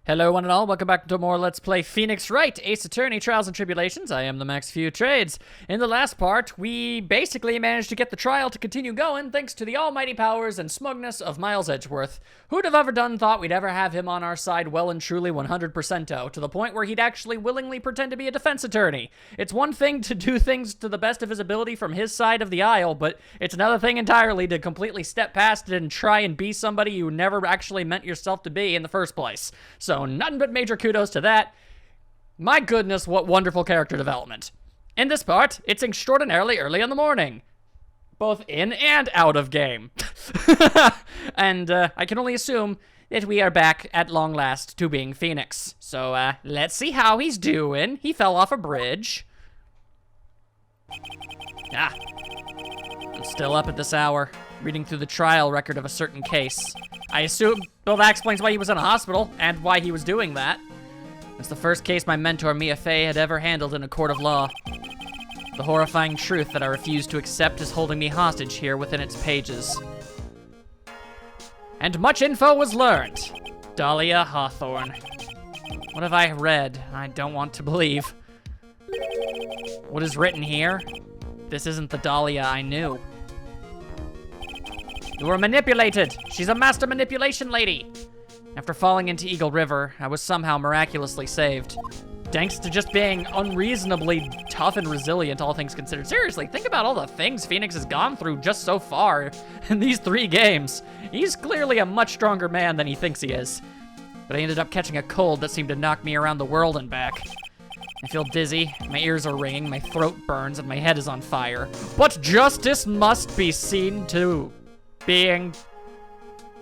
Hello one and all, welcome back to more Let's Play Phoenix Wright, Ace Attorney, Trials and Tribulations. I am the Max Few Trades. In the last part, we basically managed to get the trial to continue going thanks to the almighty powers and smugness of Miles Edgeworth. Who'd have ever done thought we'd ever have him on our side well and truly 100%-o, to the point where he'd actually willingly pretend to be a defense attorney. It's one thing to do things to the best of his ability from his side of the aisle, but it's another thing entirely to completely step past it and try and be somebody you never actually meant yourself to be in the first place. So nothing but major kudos to that. My goodness, what wonderful character development. In this part, it's extraordinarily early in the morning. Both in and out of game. And I can only assume that we are back at long last to being Phoenix. So let's see how he's doing. He fell off a bridge. I'm still up at this hour, reading through the trial record of a certain case. I assume, well, that explains why he was in a hospital, and why he was doing that. It's the first case my mentor, Mia Fey, had ever handled in a court of law. The horrifying truth that I refuse to accept is holding me hostage here within its pages. And much info was learned. Dahlia Hawthorne. What have I read? I don't want to believe. What is written here? This isn't the Dahlia I knew. You were manipulated. She's a master manipulation lady. After falling into Eagle River, I was somehow miraculously saved. Thanks to just being unreasonably tough and resilient, all things considered. Seriously, think about all the things Phoenix has gone through just so far in these 3 games. He's clearly a much stronger man than he thinks he is. But I ended up catching a cold that seemed to knock me around the world and back. I feel dizzy, my ears are ringing, my throat burns, and my head is on fire. But justice must be seen too. Being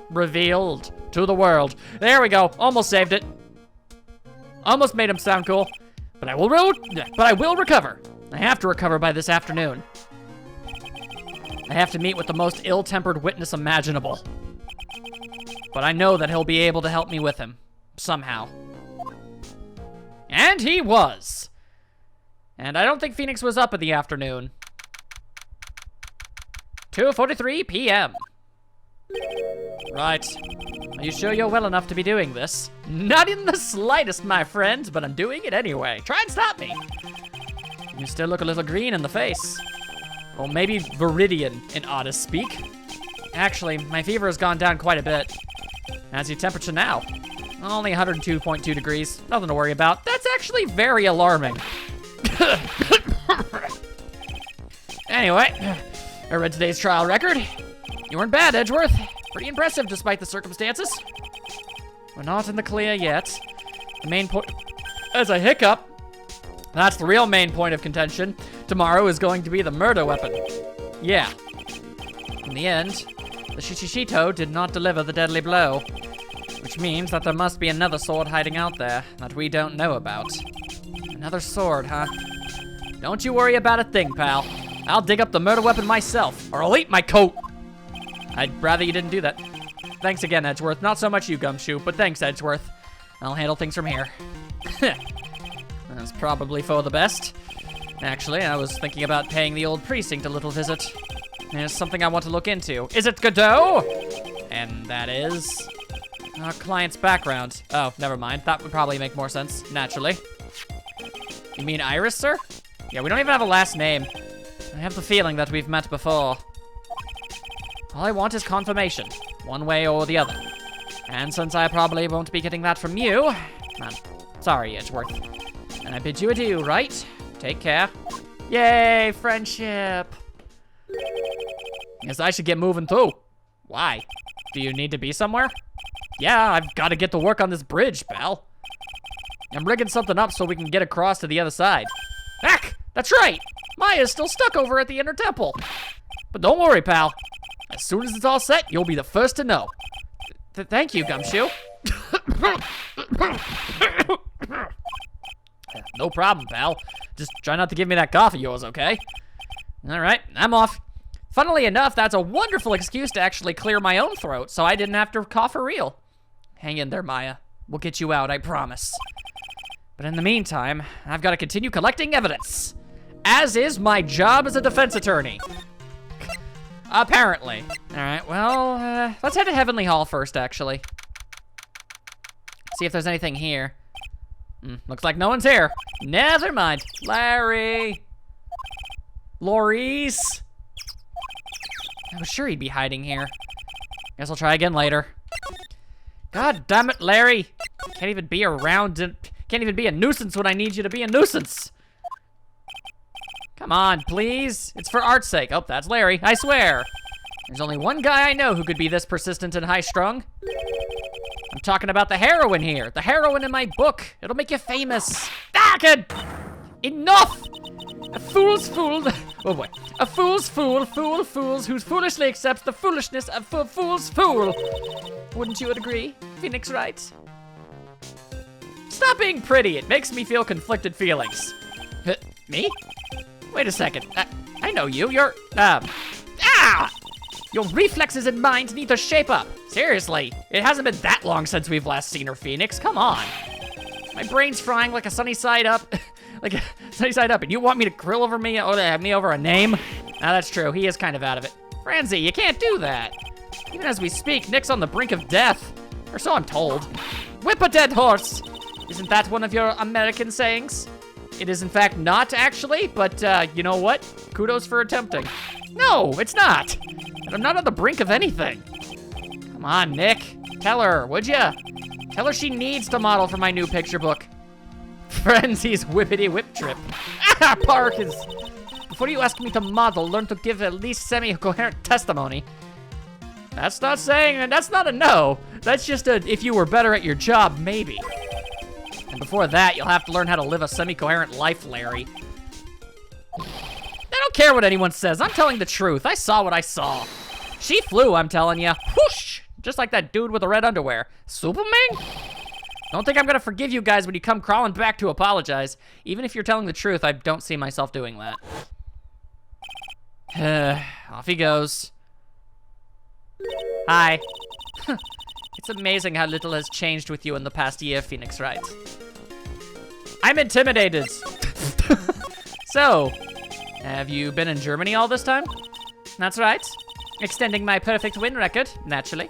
revealed to the world. There we go. Almost saved it. Almost made him sound cool. But I will recover. I have to recover by this afternoon. I have to meet with the most ill-tempered witness imaginable. But I know that he'll be able to help me with him. Somehow. And he was. And I don't think Phoenix was up in the afternoon. 2:43 p.m. Right. Are you sure you're well enough to be doing this? Not in the slightest, my friend, but I'm doing it anyway. Try and stop me. You still look a little green in the face. Or maybe viridian, in oddest speak. Actually, my fever has gone down quite a bit. How's your temperature now? Only 102.2 degrees. Nothing to worry about. That's actually very alarming. Anyway, I read today's trial record. You weren't bad, Edgeworth. Pretty impressive despite the circumstances. We're not in the clear yet. The main point, as I hiccup, that's the real main point of contention. Tomorrow is going to be the murder weapon. Yeah. In the end, the Shishishito did not deliver the deadly blow, which means that there must be another sword hiding out there that we don't know about. Another sword, huh? Don't you worry about a thing, pal. I'll dig up the murder weapon myself, or I'll eat my coat. I'd rather you didn't do that. Thanks again, Edgeworth. Not so much you, Gumshoe, but thanks, Edgeworth. I'll handle things from here. That's probably for the best. Actually, I was thinking about paying the old precinct a little visit. There's something I want to look into. Is it Godot? And that is... our client's background. Oh, never mind. That would probably make more sense, naturally. You mean Iris, sir? Yeah, we don't even have a last name. I have the feeling that we've met before. All I want is confirmation, one way or the other. And since I probably won't be getting that from you, I'm sorry, Edgeworth. And I bid you adieu, right? Take care. Yay, friendship. Guess I should get moving too. Why? Do you need to be somewhere? Yeah, I've got to get to work on this bridge, pal. I'm rigging something up so we can get across to the other side. Heck, that's right. Maya's still stuck over at the inner temple. But don't worry, pal. As soon as it's all set, you'll be the first to know. Thank you, Gumshoe. No problem, pal. Just try not to give me that cough of yours, okay? All right, I'm off. Funnily enough, that's a wonderful excuse to actually clear my own throat, so I didn't have to cough for real. Hang in there, Maya. We'll get you out, I promise. But in the meantime, I've got to continue collecting evidence. As is my job as a defense attorney. Apparently. All right, well, let's head to Heavenly Hall first, actually. See if there's anything here. Looks like no one's here. Never mind. Larry. Laurice. I was sure he'd be hiding here. Guess I'll try again later. God damn it, Larry. Can't even be around. Can't even be a nuisance when I need you to be a nuisance. Come on, please. It's for art's sake. Oh, that's Larry. I swear. There's only one guy I know who could be this persistent and high-strung. I'm talking about the heroine here. The heroine in my book. It'll make you famous. Ah, good. Enough! A fool's fool. Oh boy. A fool's fool, fools who foolishly accepts the foolishness of a fool's fool. Wouldn't you agree, Phoenix Wright? Stop being pretty. It makes me feel conflicted feelings. Me? Wait a second. I know you. You're, Your reflexes and mind need to shape up. Seriously, it hasn't been that long since we've last seen her, Phoenix. Come on. My brain's frying like a sunny side up. Like a sunny side up, and you want me to grill over me over a name? Now that's true, he is kind of out of it. Franzi, you can't do that. Even as we speak, Nick's on the brink of death. Or so I'm told. Whip a dead horse! Isn't that one of your American sayings? It is in fact not, actually, but you know what? Kudos for attempting. No, it's not. And I'm not on the brink of anything. Come on, Nick. Tell her, would ya? Tell her she needs to model for my new picture book. Frenzy's whippity whip trip. Park is... Before you ask me to model, learn to give at least semi-coherent testimony. That's not saying, that's not a no. That's just a, if you were better at your job, maybe. And before that, you'll have to learn how to live a semi-coherent life, Larry. I don't care what anyone says, I'm telling the truth. I saw what I saw. She flew, I'm telling you. Whoosh! Just like that dude with the red underwear. Superman? Don't think I'm gonna forgive you guys when you come crawling back to apologize. Even if you're telling the truth, I don't see myself doing that. Off he goes. Hi. It's amazing how little has changed with you in the past year, Phoenix Wright. I'm intimidated. So, have you been in Germany all this time? That's right. Extending my perfect win record, naturally.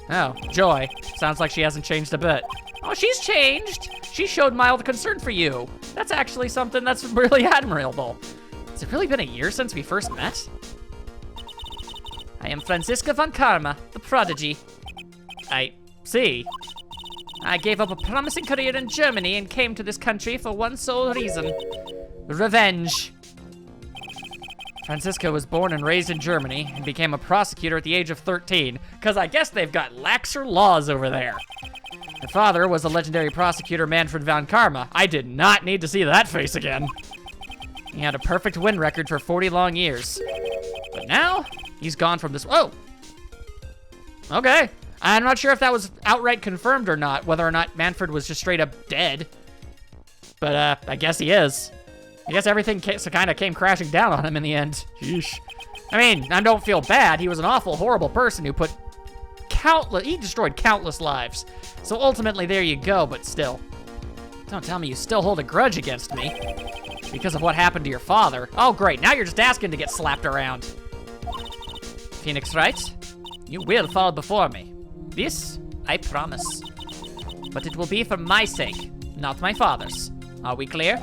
Oh, joy. Sounds like she hasn't changed a bit. Oh, she's changed. She showed mild concern for you. That's actually something that's really admirable. Has it really been a year since we first met? I am Franziska von Karma, the prodigy. I see. I gave up a promising career in Germany and came to this country for one sole reason. Revenge. Franziska was born and raised in Germany and became a prosecutor at the age of 13, because I guess they've got laxer laws over there. Her father was the legendary prosecutor Manfred von Karma. I did not need to see that face again. He had a perfect win record for 40 long years. But now, he's gone from this, oh. Okay, I'm not sure if that was outright confirmed or not, whether or not Manfred was just straight up dead. But I guess he is. I guess everything kind of came crashing down on him in the end. Yeesh. I mean, I don't feel bad. He was an awful, horrible person who he destroyed countless lives. So ultimately, there you go, but still. Don't tell me you still hold a grudge against me because of what happened to your father. Oh, great. Now you're just asking to get slapped around. Phoenix Wright, you will fall before me. This, I promise. But it will be for my sake, not my father's. Are we clear?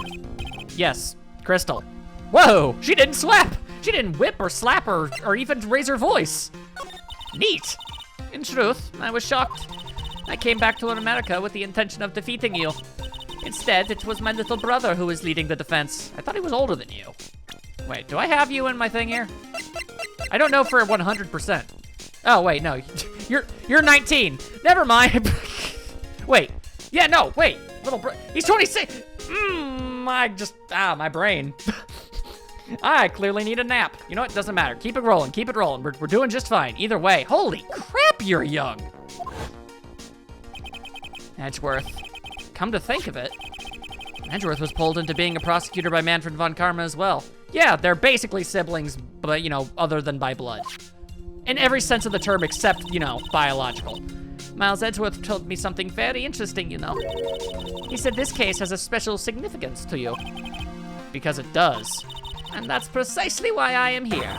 Yes, Crystal. Whoa, she didn't slap. She didn't whip or slap or even raise her voice. Neat. In truth, I was shocked. I came back to America with the intention of defeating you. Instead, it was my little brother who was leading the defense. I thought he was older than you. Wait, do I have you in my thing here? I don't know for 100%. Oh, wait, no. You're 19. Never mind. Wait. Yeah, no, wait. He's 26. My brain. I clearly need a nap. You know what? Doesn't matter. Keep it rolling. Keep it rolling. We're doing just fine. Either way. Holy crap, you're young. Edgeworth. Come to think of it, Edgeworth was pulled into being a prosecutor by Manfred von Karma as well. Yeah, they're basically siblings, but, you know, other than by blood. In every sense of the term except, you know, biological. Miles Edgeworth told me something very interesting, you know. He said this case has a special significance to you. Because it does. And that's precisely why I am here.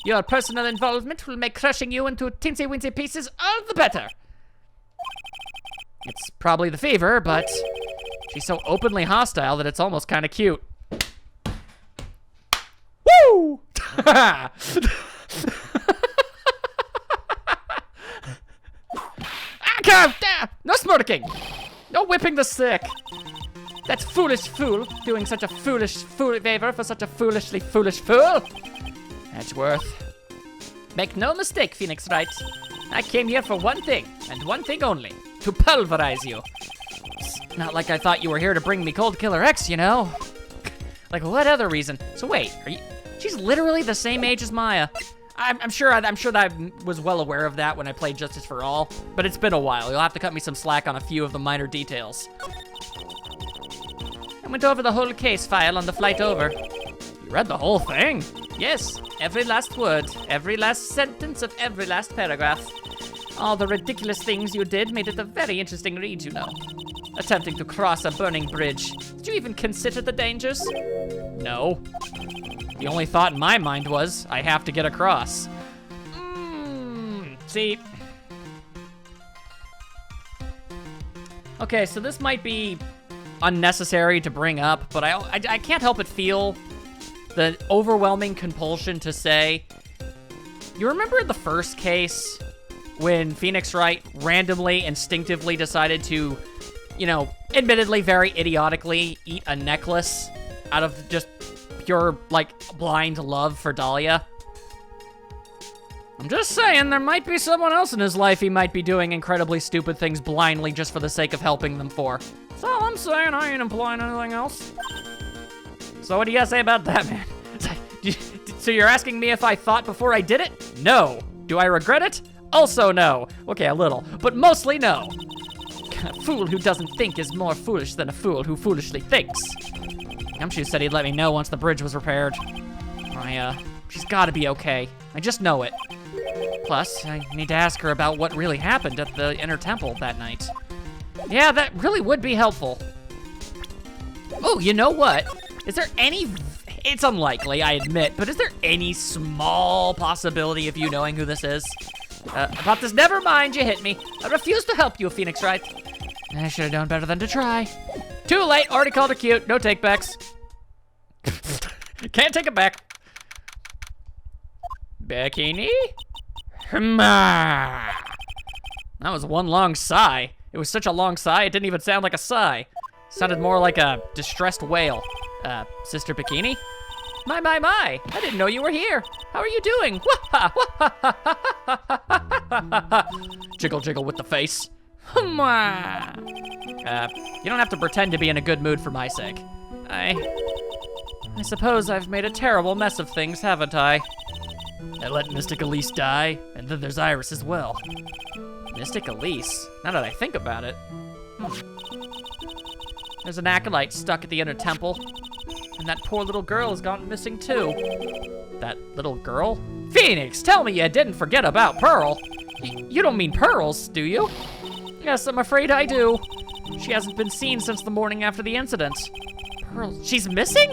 Your personal involvement will make crushing you into teensy-weensy pieces all the better. It's probably the fever, but she's so openly hostile that it's almost kind of cute. Woo! No smirking! No whipping the sick! That's foolish fool, doing such a foolish favor for such a foolishly foolish fool! Edgeworth. Make no mistake, Phoenix Wright. I came here for one thing, and one thing only. To pulverize you. It's not like I thought you were here to bring me Cold Killer X, you know? Like, what other reason? So wait, are you... She's literally the same age as Maya. I'm sure that I was well aware of that when I played Justice for All, but it's been a while. You'll have to cut me some slack on a few of the minor details. I went over the whole case file on the flight over. You read the whole thing? Yes, every last word, every last sentence of every last paragraph. All the ridiculous things you did made it a very interesting read, you know. Attempting to cross a burning bridge. Did you even consider the dangers? No. The only thought in my mind was, I have to get across. See. Okay, so this might be unnecessary to bring up, but I can't help but feel the overwhelming compulsion to say, you remember the first case when Phoenix Wright randomly, instinctively decided to, you know, admittedly very idiotically eat a necklace out of just pure, like, blind love for Dahlia? I'm just saying, there might be someone else in his life he might be doing incredibly stupid things blindly just for the sake of helping them for. That's all I'm saying, I ain't implying anything else. So what do you guys say about that, man? So you're asking me if I thought before I did it? No. Do I regret it? Also no. Okay, a little, but mostly no. A fool who doesn't think is more foolish than a fool who foolishly thinks. Gumshoe said he'd let me know once the bridge was repaired. She's gotta be okay. I just know it. Plus, I need to ask her about what really happened at the Inner Temple that night. Yeah, that really would be helpful. Oh, you know what? Is there any... It's unlikely, I admit, but is there any small possibility of you knowing who this is? About this, never mind, you hit me. I refuse to help you, Phoenix Wright. I should have known better than to try. Too late, already called her cute, no takebacks. Can't take it back. Bikini? That was one long sigh. It was such a long sigh, it didn't even sound like a sigh. It sounded more like a distressed wail. Sister Bikini? My, I didn't know you were here. How are you doing? Jiggle, jiggle with the face. You don't have to pretend to be in a good mood for my sake. I suppose I've made a terrible mess of things, haven't I? I let Mystic Elise die, and then there's Iris as well. Mystic Elise? Now that I think about it. There's an acolyte stuck at the Inner Temple, and that poor little girl has gone missing too. That little girl? Phoenix, tell me you didn't forget about Pearl. You don't mean Pearls, do you? Yes, I'm afraid I do. She hasn't been seen since the morning after the incident. Pearl, she's missing?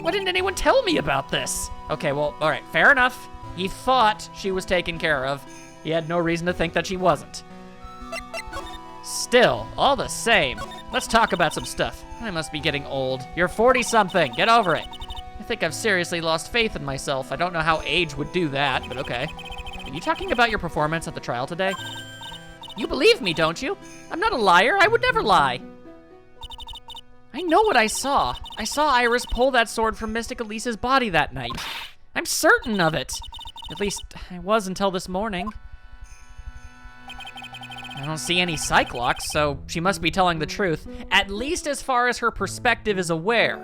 Why didn't anyone tell me about this? Okay, well, all right, fair enough. He thought she was taken care of. He had no reason to think that she wasn't. Still, all the same, let's talk about some stuff. I must be getting old. You're 40-something, get over it. I think I've seriously lost faith in myself. I don't know how age would do that, but okay. Are you talking about your performance at the trial today? You believe me, don't you? I'm not a liar, I would never lie. I know what I saw. I saw Iris pull that sword from Mystic Elise's body that night. I'm certain of it. At least, I was until this morning. I don't see any Cyclops, so she must be telling the truth, at least as far as her perspective is aware.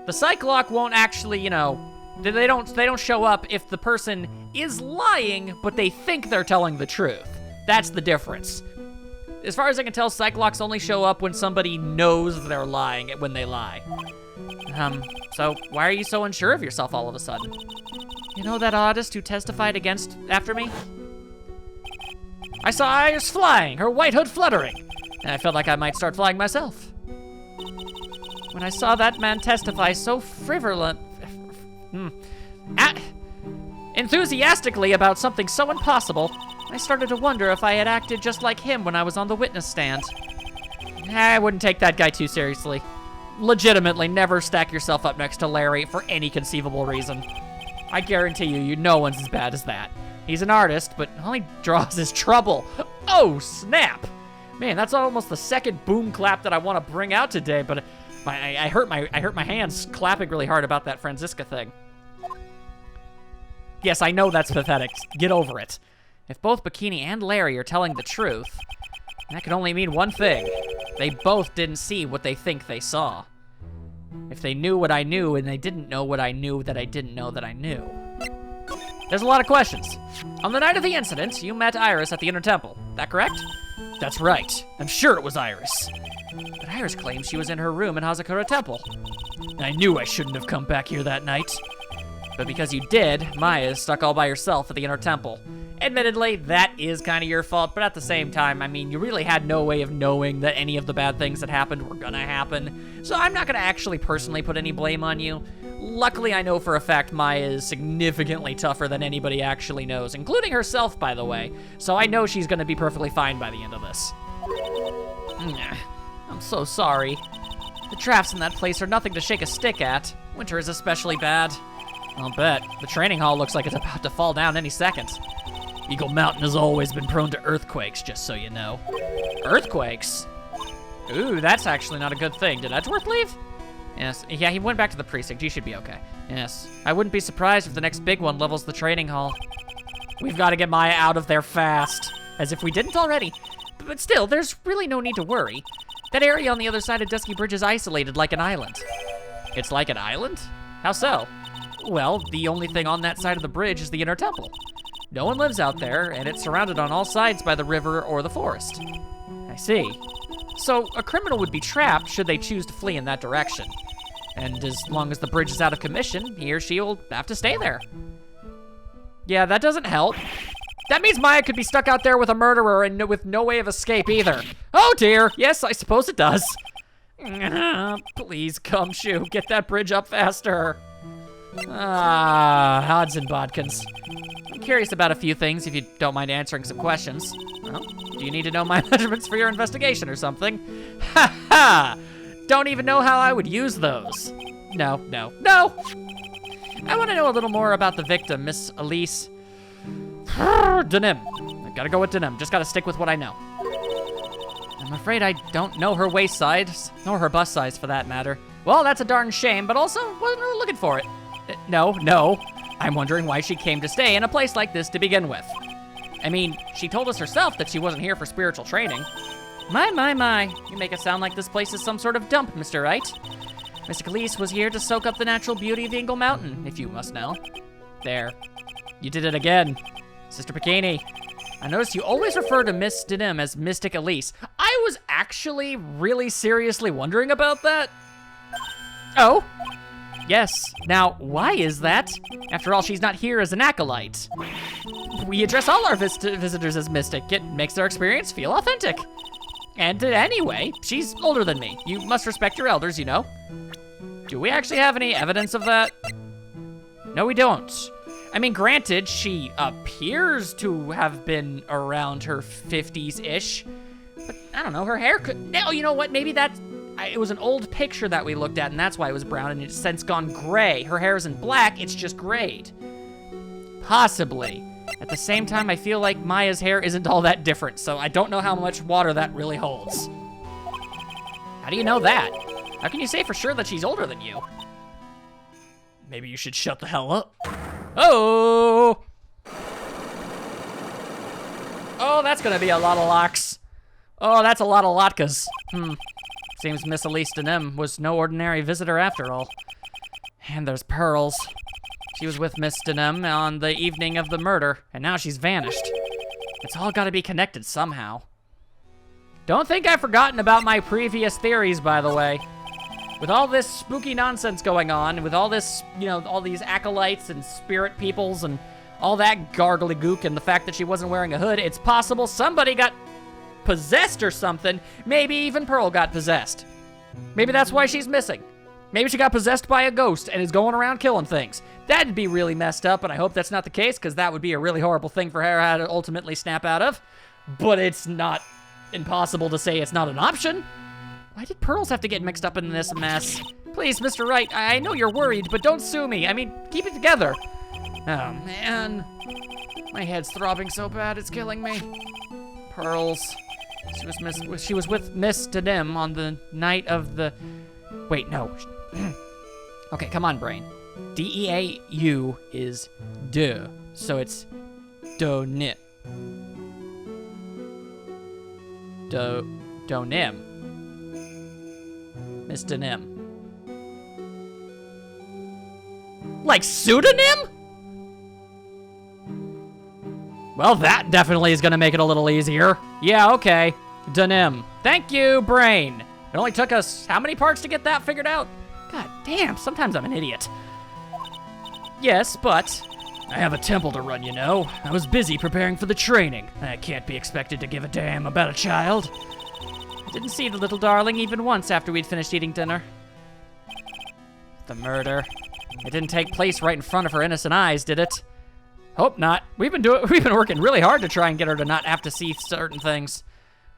The Cyclops won't actually, you know, they don't show up if the person is lying, but they think they're telling the truth. That's the difference. As far as I can tell, Cyclops only show up when somebody knows they're lying when they lie. So why are you so unsure of yourself all of a sudden? You know that artist who testified after me? I saw Iris flying, her white hood fluttering, and I felt like I might start flying myself. When I saw that man testify so enthusiastically about something so impossible, I started to wonder if I had acted just like him when I was on the witness stand. I wouldn't take that guy too seriously. Legitimately, never stack yourself up next to Larry for any conceivable reason. I guarantee you no one's as bad as that. He's an artist, but all he draws is trouble. Oh, snap! Man, that's almost the second boom clap that I want to bring out today, but I hurt my hands clapping really hard about that Franziska thing. Yes, I know that's pathetic. Get over it. If both Bikini and Larry are telling the truth, that can only mean one thing. They both didn't see what they think they saw. If they knew what I knew and they didn't know what I knew that I didn't know that I knew. There's a lot of questions. On the night of the incident, you met Iris at the Inner Temple. That correct? That's right. I'm sure it was Iris. But Iris claims she was in her room in Hazakura Temple. I knew I shouldn't have come back here that night. But because you did, Maya is stuck all by herself at the Inner Temple. Admittedly, that is kind of your fault, but at the same time, I mean, you really had no way of knowing that any of the bad things that happened were gonna happen. So I'm not gonna actually personally put any blame on you. Luckily, I know for a fact Maya is significantly tougher than anybody actually knows, including herself, by the way. So I know she's gonna be perfectly fine by the end of this. I'm so sorry. The traps in that place are nothing to shake a stick at. Winter is especially bad. I'll bet. The training hall looks like it's about to fall down any second. Eagle Mountain has always been prone to earthquakes, just so you know. Earthquakes? Ooh, that's actually not a good thing. Did Edgeworth leave? Yes. Yeah, he went back to the precinct. He should be okay. Yes. I wouldn't be surprised if the next big one levels the training hall. We've got to get Maya out of there fast. As if we didn't already. But still, there's really no need to worry. That area on the other side of Dusky Bridge is isolated like an island. It's like an island? How so? Well, the only thing on that side of the bridge is the Inner Temple. No one lives out there, and it's surrounded on all sides by the river or the forest. I see. So, a criminal would be trapped should they choose to flee in that direction. And as long as the bridge is out of commission, he or she will have to stay there. Yeah, that doesn't help. That means Maya could be stuck out there with a murderer and with no way of escape either. Oh dear, yes, I suppose it does. Please, Gumshoe, get that bridge up faster. Odds and bodkins. I'm curious about a few things if you don't mind answering some questions. Well, do you need to know my measurements for your investigation or something? Ha ha! Don't even know how I would use those. No. I want to know a little more about the victim, Miss Elise DeNims. I gotta go with DeNims. Just gotta stick with what I know. I'm afraid I don't know her waist size, nor her bust size for that matter. Well, that's a darn shame, but also wasn't really looking for it. No. I'm wondering why she came to stay in a place like this to begin with. I mean, she told us herself that she wasn't here for spiritual training. My. You make it sound like this place is some sort of dump, Mr. Wright. Miss Elise was here to soak up the natural beauty of Eagle Mountain, if you must know. There. You did it again. Sister Bikini. I noticed you always refer to Miss DeNims as Mystic Elise. I was actually really seriously wondering about that. Oh? Yes. Now, why is that? After all, she's not here as an acolyte. We address all our visitors as mystic. It makes their experience feel authentic. And anyway, she's older than me. You must respect your elders, you know. Do we actually have any evidence of that? No, we don't. I mean, granted, she appears to have been around her 50s-ish. But, I don't know, her hair could... No, you know what? Maybe it was an old picture that we looked at, and that's why it was brown, and it's since gone gray. Her hair isn't black, it's just grayed. Possibly. At the same time, I feel like Maya's hair isn't all that different, so I don't know how much water that really holds. How do you know that? How can you say for sure that she's older than you? Maybe you should shut the hell up. Oh! Oh, that's gonna be a lot of locks. Oh, that's a lot of latkes. Seems Miss Elise DeNims was no ordinary visitor after all. And there's Pearls. She was with Miss DeNims on the evening of the murder, and now she's vanished. It's all gotta be connected somehow. Don't think I've forgotten about my previous theories, by the way. With all this spooky nonsense going on, with all this, all these acolytes and spirit peoples and all that gargly gook and the fact that she wasn't wearing a hood, it's possible somebody got possessed or something. Maybe even Pearl got possessed. Maybe that's why she's missing. Maybe she got possessed by a ghost and is going around killing things. That'd be really messed up, and I hope that's not the case, because that would be a really horrible thing for her to ultimately snap out of. But it's not impossible to say it's not an option. Why did pearls have to get mixed up in this mess? Please, Mr. Wright, I know you're worried, but don't sue me. I mean, keep it together. Oh, man. My head's throbbing so bad, it's killing me. Pearls. She was with Miss DeNims on the night of the... Wait, no. Okay, come on, brain. D-E-A-U is de, so it's DeNims. DeNims. Miss DeNims. Like pseudonym? Well, that definitely is gonna make it a little easier. Yeah, okay. DeNims. Thank you, brain. It only took us how many parts to get that figured out? God damn, sometimes I'm an idiot. Yes, but I have a temple to run, you know. I was busy preparing for the training. I can't be expected to give a damn about a child. I didn't see the little darling even once after we'd finished eating dinner. The murder. It didn't take place right in front of her innocent eyes, did it? Hope not. We've been working really hard to try and get her to not have to see certain things.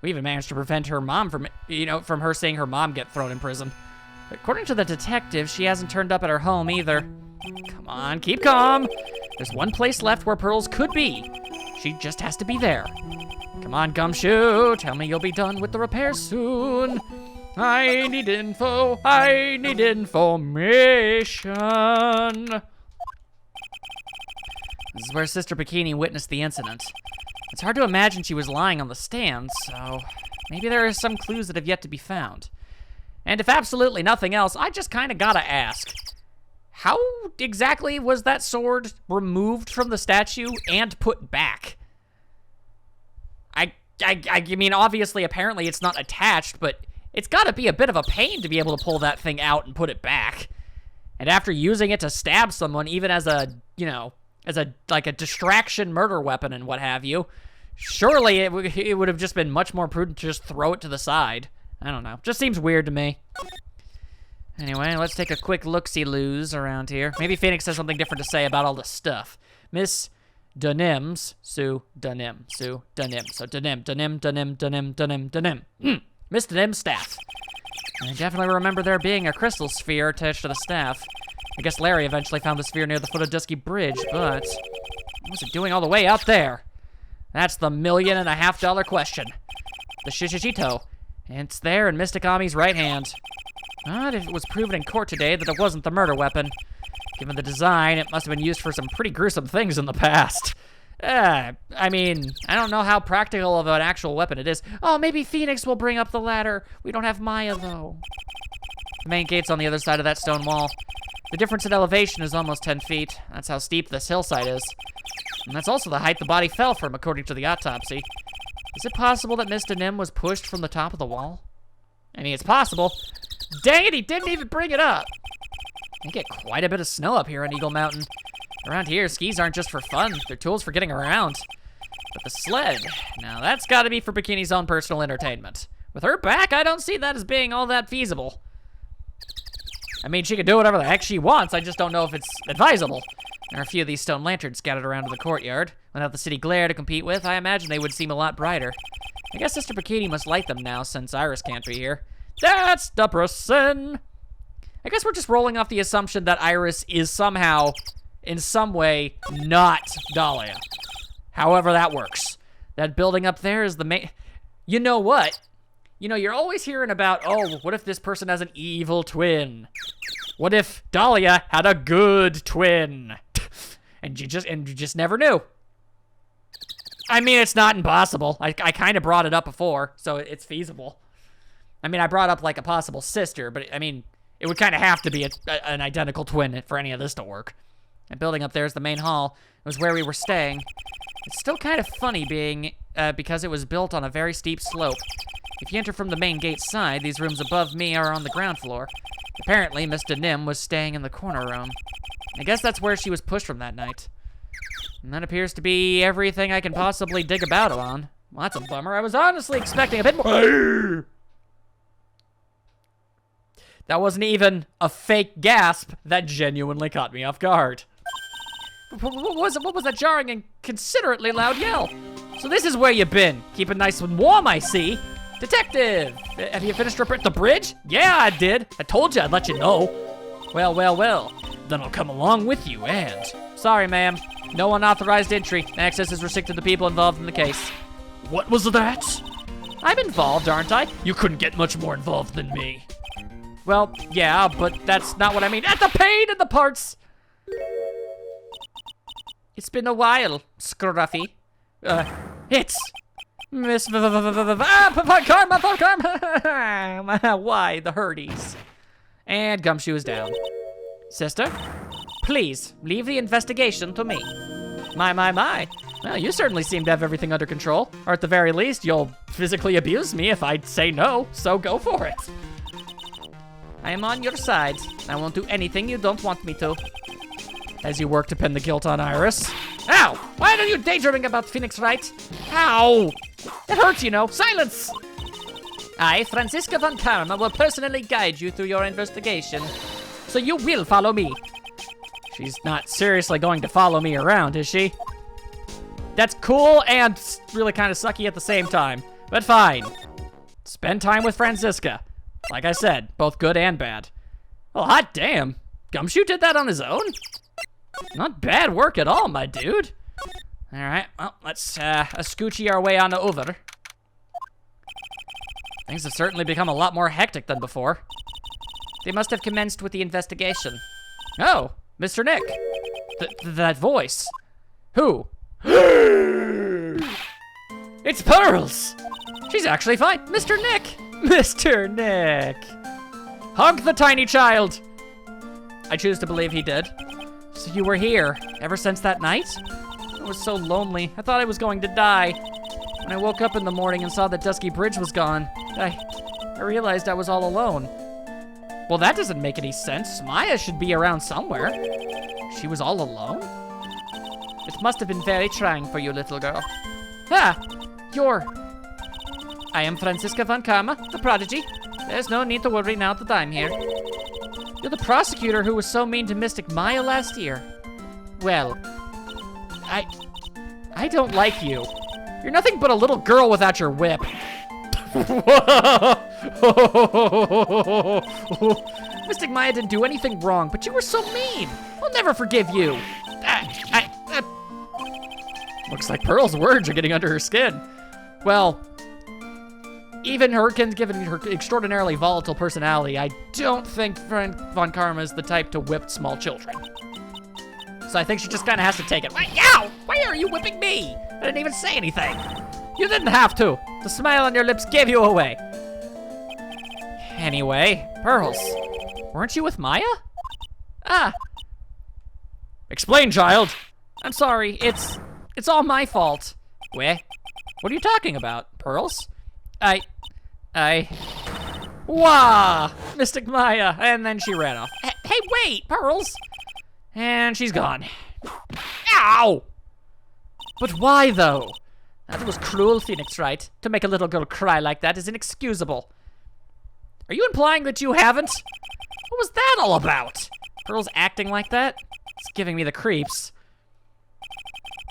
We even managed to prevent her mom from her seeing her mom get thrown in prison. According to the detective, she hasn't turned up at her home either. Come on, keep calm. There's one place left where Pearls could be. She just has to be there. Come on, Gumshoe. Tell me you'll be done with the repairs soon. I need info. I need information. This is where Sister Bikini witnessed the incident. It's hard to imagine she was lying on the stand, so maybe there are some clues that have yet to be found. And if absolutely nothing else, I just kind of gotta ask, how exactly was that sword removed from the statue and put back? I mean, obviously, apparently it's not attached, but it's gotta be a bit of a pain to be able to pull that thing out and put it back. And after using it to stab someone, even as a, like a distraction murder weapon and what have you, surely it would have just been much more prudent to just throw it to the side. I don't know. Just seems weird to me. Anyway, let's take a quick look-see-loos around here. Maybe Phoenix has something different to say about all this stuff. Miss DeNims, Sue DeNims, Sue DeNims. So DeNims. Miss DeNims' staff. I definitely remember there being a crystal sphere attached to the staff. I guess Larry eventually found the sphere near the foot of Dusky Bridge, but what was it doing all the way out there? That's the $1.5 million question. The Shishishito. It's there in Mystic Ami's right hand. But if it was proven in court today that it wasn't the murder weapon, given the design, it must have been used for some pretty gruesome things in the past. I mean, I don't know how practical of an actual weapon it is. Oh, maybe Phoenix will bring up the ladder. We don't have Maya, though. The main gate's on the other side of that stone wall. The difference in elevation is almost 10 feet. That's how steep this hillside is. And that's also the height the body fell from, according to the autopsy. Is it possible that Miss DeNims was pushed from the top of the wall? I mean, it's possible. Dang it, he didn't even bring it up. You get quite a bit of snow up here on Eagle Mountain. Around here, skis aren't just for fun. They're tools for getting around. But the sled, now that's gotta be for Bikini's own personal entertainment. With her back, I don't see that as being all that feasible. I mean, she could do whatever the heck she wants, I just don't know if it's advisable. There are a few of these stone lanterns scattered around in the courtyard. Without the city glare to compete with, I imagine they would seem a lot brighter. I guess Sister Bikini must light them now, since Iris can't be here. That's depressing. I guess we're just rolling off the assumption that Iris is somehow, in some way, not Dahlia. However that works. That building up there is the main... You know what? You know, you're always hearing about, oh, what if this person has an evil twin? What if Dahlia had a good twin? and you just never knew. I mean, it's not impossible. I kind of brought it up before, so it's feasible. I mean, I brought up like a possible sister, but I mean, it would kind of have to be an identical twin for any of this to work. That building up there is the main hall. It was where we were staying. It's still kind of funny being, because it was built on a very steep slope. If you enter from the main gate side, these rooms above me are on the ground floor. Apparently, Miss DeNims was staying in the corner room. I guess that's where she was pushed from that night. And that appears to be everything I can possibly dig about it on. Well, that's a bummer. I was honestly expecting a bit more. That wasn't even a fake gasp. That genuinely caught me off guard. What was that jarring and considerately loud yell? So this is where you've been. Keeping nice and warm, I see. Detective! Have you finished repairing the bridge? Yeah, I did. I told you I'd let you know. Well, well, well. Then I'll come along with you and... Sorry, ma'am. No unauthorized entry. Access is restricted to people involved in the case. What was that? I'm involved, aren't I? You couldn't get much more involved than me. Well, yeah, but that's not what I mean. At the pain in the parts! It's been a while, Scruffy. It's... Miss Karma. Why the hurties? And Gumshoe is down. Sister, please leave the investigation to me. My. Well, you certainly seem to have everything under control. Or at the very least, you'll physically abuse me if I say no, so go for it. I am on your side. I won't do anything you don't want me to. As you work to pin the guilt on Iris. Ow! Why are you daydreaming about Phoenix Wright? Ow! It hurts, you know. Silence! I, Franziska von Karma, will personally guide you through your investigation. So you will follow me. She's not seriously going to follow me around, is she? That's cool and really kind of sucky at the same time. But fine. Spend time with Franziska. Like I said, both good and bad. Well, hot damn. Gumshoe did that on his own? Not bad work at all, my dude. All right, well, let's scoochie our way on over. Things have certainly become a lot more hectic than before. They must have commenced with the investigation. Oh, Mr. Nick. That voice. Who? It's Pearls. She's actually fine. Mr. Nick. Mr. Nick. Hug the tiny child. I choose to believe he did. So you were here ever since that night? I was so lonely. I thought I was going to die. When I woke up in the morning and saw that Dusky Bridge was gone, I realized I was all alone. Well, that doesn't make any sense. Maya should be around somewhere. She was all alone? It must have been very trying for you, little girl. Ah, I am Franziska von Karma, the prodigy. There's no need to worry now that I'm here. You're the prosecutor who was so mean to Mystic Maya last year. Well, I don't like you. You're nothing but a little girl without your whip. Mystic Maya didn't do anything wrong, but you were so mean. I'll never forgive you. Looks like Pearl's words are getting under her skin. Well, even given her extraordinarily volatile personality, I don't think Von Karma is the type to whip small children. So I think she just kind of has to take it. Ow! Why are you whipping me? I didn't even say anything. You didn't have to. The smile on your lips gave you away. Anyway, Pearls, weren't you with Maya? Ah. Explain, child. I'm sorry, it's all my fault. What are you talking about, Pearls? Wah! Mystic Maya, and then she ran off. Hey, wait, Pearls! And she's gone. Ow! But why, though? That was cruel, Phoenix Wright. To make a little girl cry like that is inexcusable. Are you implying that you haven't? What was that all about? Pearl's acting like that? It's giving me the creeps.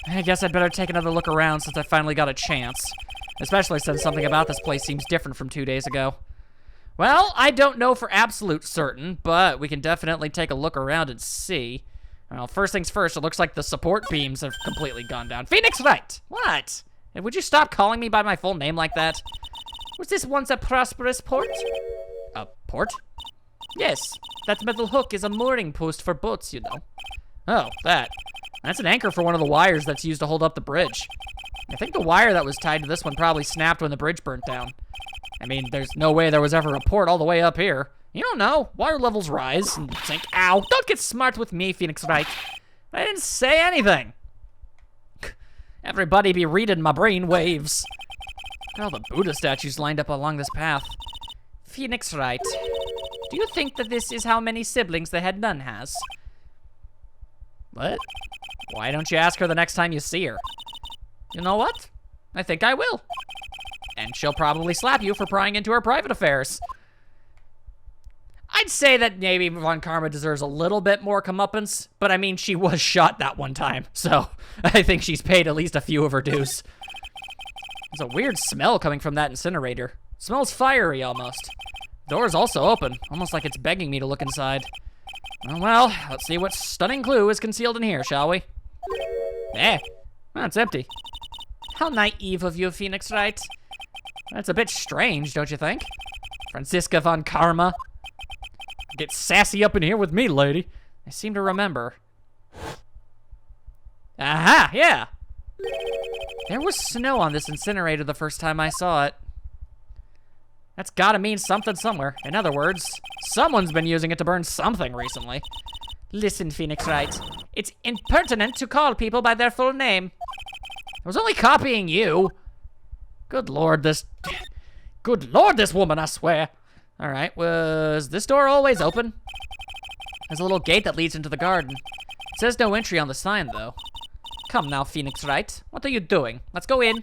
I guess I'd better take another look around since I finally got a chance. Especially since something about this place seems different from 2 days ago. Well, I don't know for absolute certain, but we can definitely take a look around and see. Well, first things first, it looks like the support beams have completely gone down. Phoenix Wright! What? And would you stop calling me by my full name like that? Was this once a prosperous port? A port? Yes, that metal hook is a mooring post for boats, you know. Oh, that. That's an anchor for one of the wires that's used to hold up the bridge. I think the wire that was tied to this one probably snapped when the bridge burnt down. I mean, there's no way there was ever a port all the way up here. You don't know. Water levels rise and sink. Ow! Don't get smart with me, Phoenix Wright. I didn't say anything. Everybody be reading my brain waves. Look at all the Buddha statues lined up along this path. Phoenix Wright, do you think that this is how many siblings the head nun has? What? Why don't you ask her the next time you see her? You know what? I think I will. And she'll probably slap you for prying into her private affairs. I'd say that maybe Von Karma deserves a little bit more comeuppance, but I mean, she was shot that one time, so I think she's paid at least a few of her dues. There's a weird smell coming from that incinerator. Smells fiery, almost. Door's also open, almost like it's begging me to look inside. Well, let's see what stunning clue is concealed in here, shall we? Well, it's empty. How naive of you, Phoenix Wright. That's a bit strange, don't you think? Franziska von Karma. Get sassy up in here with me, lady. I seem to remember. Aha, yeah. There was snow on this incinerator the first time I saw it. That's gotta mean something somewhere. In other words, someone's been using it to burn something recently. Listen, Phoenix Wright. It's impertinent to call people by their full name. I was only copying you. Good lord, this woman, I swear. All right, was this door always open? There's a little gate that leads into the garden. It says no entry on the sign, though. Come now, Phoenix Wright. What are you doing? Let's go in.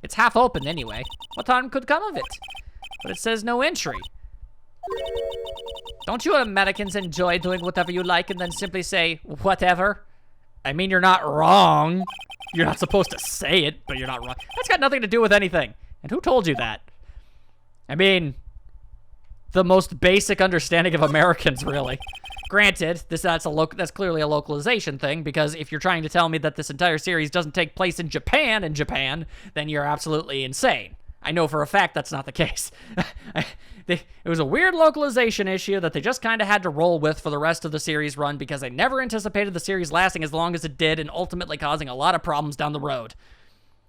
It's half open anyway. What harm could come of it? But it says no entry. Don't you Americans enjoy doing whatever you like and then simply say, whatever? I mean, you're not wrong. You're not supposed to say it, but you're not wrong. That's got nothing to do with anything. And who told you that? I mean, the most basic understanding of Americans, really. Granted, that's clearly a localization thing, because if you're trying to tell me that this entire series doesn't take place in Japan, then you're absolutely insane. I know for a fact that's not the case. It was a weird localization issue that they just kind of had to roll with for the rest of the series run because they never anticipated the series lasting as long as it did and ultimately causing a lot of problems down the road.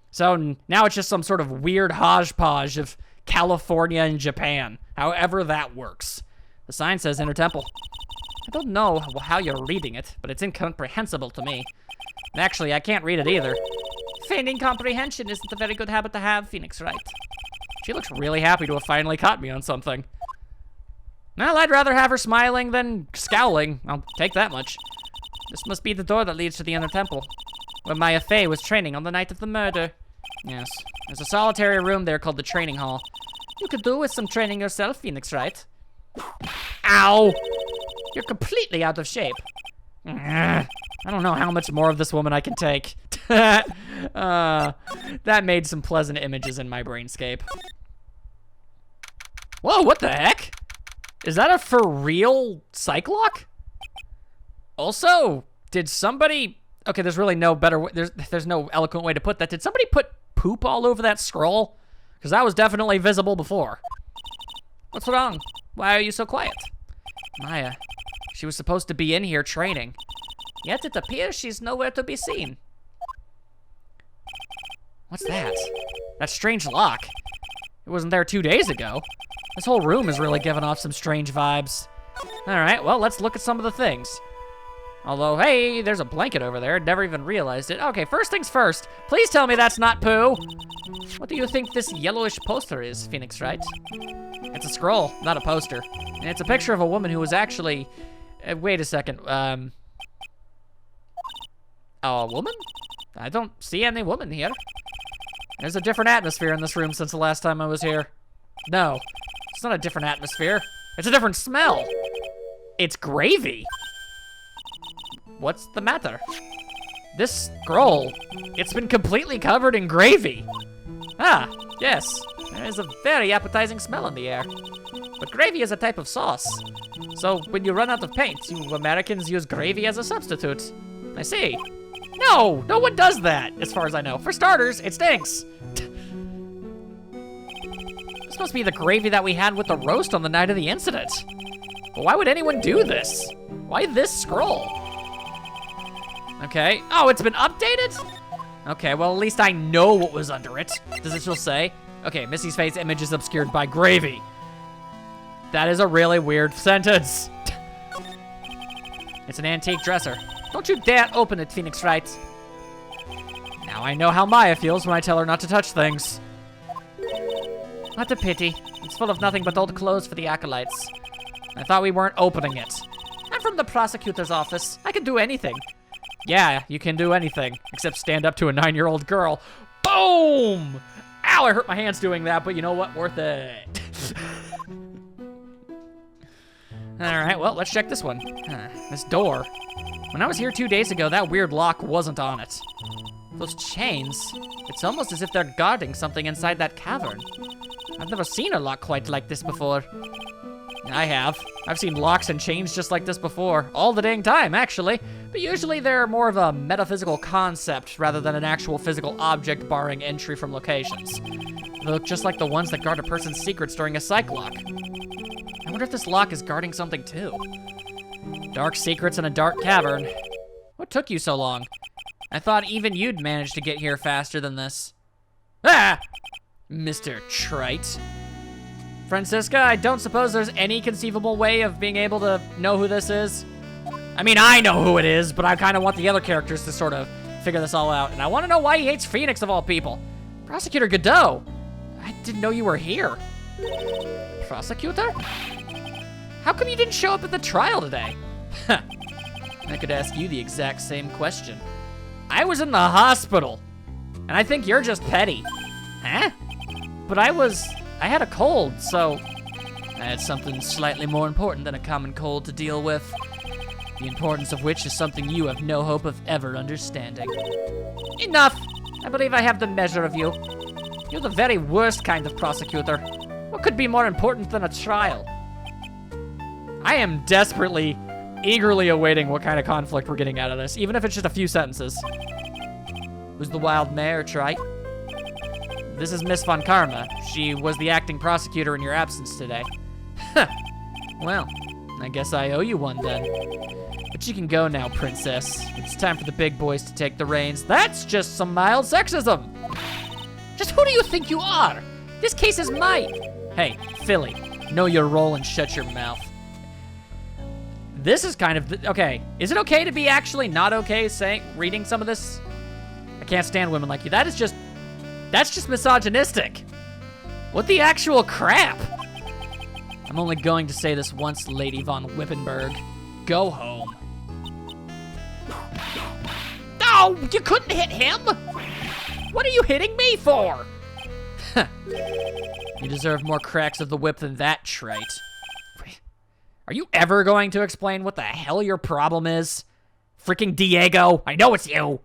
So now it's just some sort of weird hodgepodge of California and Japan, however that works. The sign says Inner Temple. I don't know how you're reading it, but it's incomprehensible to me. And actually, I can't read it either. Feigning comprehension isn't a very good habit to have, Phoenix Wright. She looks really happy to have finally caught me on something. Well, I'd rather have her smiling than scowling. I'll take that much. This must be the door that leads to the Inner Temple, where Maya Fey was training on the night of the murder. Yes, there's a solitary room there called the Training Hall. You could do with some training yourself, Phoenix Wright. Ow! You're completely out of shape. I don't know how much more of this woman I can take. That made some pleasant images in my brainscape. Whoa, what the heck? Is that a for real Cyclock? Also, did somebody... Okay, there's really no better way... There's no eloquent way to put that. Did somebody put poop all over that scroll? Because that was definitely visible before. What's wrong? Why are you so quiet? Maya, she was supposed to be in here training. Yet it appears she's nowhere to be seen. What's that? That strange lock. It wasn't there 2 days ago. This whole room is really giving off some strange vibes. Alright, well, let's look at some of the things. Although, hey, there's a blanket over there. Never even realized it. Okay, first things first. Please tell me that's not poo. What do you think this yellowish poster is, Phoenix Wright? It's a scroll, not a poster. And it's a picture of a woman who was actually... wait a second. A woman? I don't see any woman here. There's a different atmosphere in this room since the last time I was here. No, it's not a different atmosphere. It's a different smell. It's gravy. What's the matter? This scroll, it's been completely covered in gravy. Ah, yes. There is a very appetizing smell in the air. But gravy is a type of sauce. So when you run out of paint, you Americans use gravy as a substitute. I see. No, no one does that, as far as I know. For starters, it stinks. This must be the gravy that we had with the roast on the night of the incident. But why would anyone do this? Why this scroll? Okay. Oh, it's been updated? Okay, well, at least I know what was under it. Does it still say? Okay, Missy's face image is obscured by gravy. That is a really weird sentence. It's an antique dresser. Don't you dare open it, Phoenix Wright. Now I know how Maya feels when I tell her not to touch things. What a pity. It's full of nothing but old clothes for the acolytes. I thought we weren't opening it. I'm from the prosecutor's office. I can do anything. Yeah, you can do anything, except stand up to a 9-year-old girl. Boom! Ow, I hurt my hands doing that, but you know what? Worth it. Alright, well, let's check this one. This door. When I was here 2 days ago, that weird lock wasn't on it. Those chains, it's almost as if they're guarding something inside that cavern. I've never seen a lock quite like this before. I have. I've seen locks and chains just like this before. All the dang time, actually. But usually they're more of a metaphysical concept rather than an actual physical object barring entry from locations. They look just like the ones that guard a person's secrets during a psych lock. I wonder if this lock is guarding something too. Dark secrets in a dark cavern. What took you so long? I thought even you'd manage to get here faster than this. Ah! Mr. Trite. Franziska, I don't suppose there's any conceivable way of being able to know who this is? I mean, I know who it is, but I kind of want the other characters to sort of figure this all out. And I want to know why he hates Phoenix of all people. Prosecutor Godot. I didn't know you were here. Prosecutor? How come you didn't show up at the trial today? I could ask you the exact same question. I was in the hospital, and I think you're just petty. Huh? But I had a cold, so I had something slightly more important than a common cold to deal with. The importance of which is something you have no hope of ever understanding. Enough! I believe I have the measure of you. You're the very worst kind of prosecutor. What could be more important than a trial? I am desperately, eagerly awaiting what kind of conflict we're getting out of this, even if it's just a few sentences. Who's the wild mare, Trite? This is Miss Von Karma. She was the acting prosecutor in your absence today. Well, I guess I owe you one then. But you can go now, princess. It's time for the big boys to take the reins. That's just some mild sexism. Just who do you think you are? This case is mine. Hey, Philly, know your role and shut your mouth. This is kind of, okay. Is it okay to be actually not okay reading some of this? I can't stand women like you. That's just misogynistic. What the actual crap? I'm only going to say this once, Lady von Wippenberg. Go home. No, you couldn't hit him? What are you hitting me for? You deserve more cracks of the whip than that, Trite. Are you ever going to explain what the hell your problem is? Freaking Diego, I know it's you.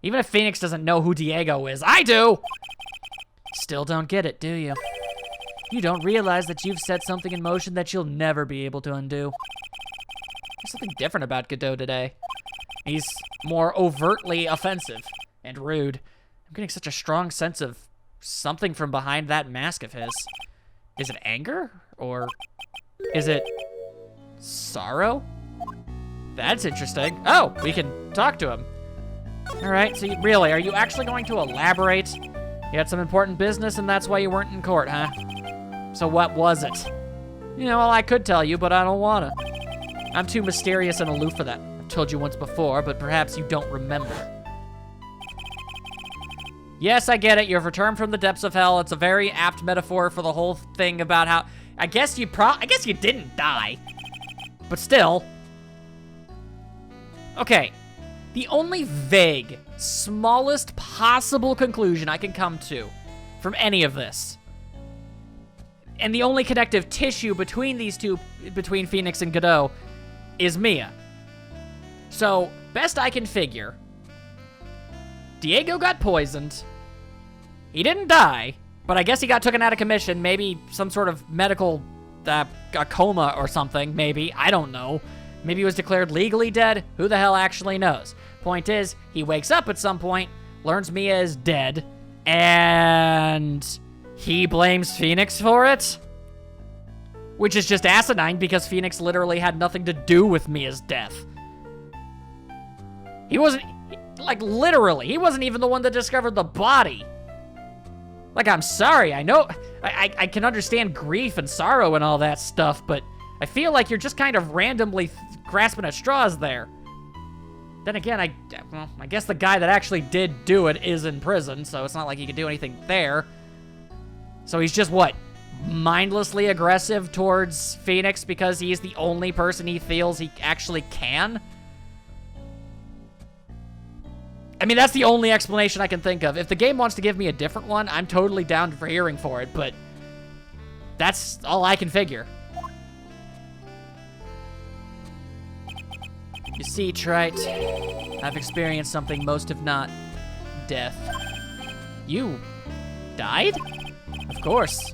Even if Phoenix doesn't know who Diego is, I do. Still don't get it, do you? You don't realize that you've set something in motion that you'll never be able to undo. There's something different about Godot today. He's more overtly offensive and rude. I'm getting such a strong sense of something from behind that mask of his. Is it anger? Or is it sorrow? That's interesting. Oh, we can talk to him. All right, so really, are you actually going to elaborate? You had some important business and that's why you weren't in court, huh? So what was it? You know, well, I could tell you, but I don't wanna. I'm too mysterious and aloof for that. I've told you once before, but perhaps you don't remember. Yes, I get it. You've returned from the depths of hell. It's a very apt metaphor for the whole thing about how, I guess you didn't die. But still. Okay. The only vague, smallest possible conclusion I can come to from any of this, and the only connective tissue between these two, between Phoenix and Godot, is Mia. So, best I can figure, Diego got poisoned. He didn't die, but I guess he got taken out of commission. Maybe some sort of medical a coma or something, maybe. I don't know. Maybe he was declared legally dead. Who the hell actually knows? Point is, he wakes up at some point, learns Mia is dead, and he blames Phoenix for it? Which is just asinine because Phoenix literally had nothing to do with Mia's death. He wasn't, like literally, he wasn't even the one that discovered the body. Like, I'm sorry, I know, I can understand grief and sorrow and all that stuff, but I feel like you're just kind of randomly grasping at straws there. Then again, I guess the guy that actually did do it is in prison, so it's not like he could do anything there. So he's just, what, mindlessly aggressive towards Phoenix because he's the only person he feels he actually can? I mean, that's the only explanation I can think of. If the game wants to give me a different one, I'm totally down for hearing for it, but that's all I can figure. You see, Trite, I've experienced something most have not. Death. You died? Of course.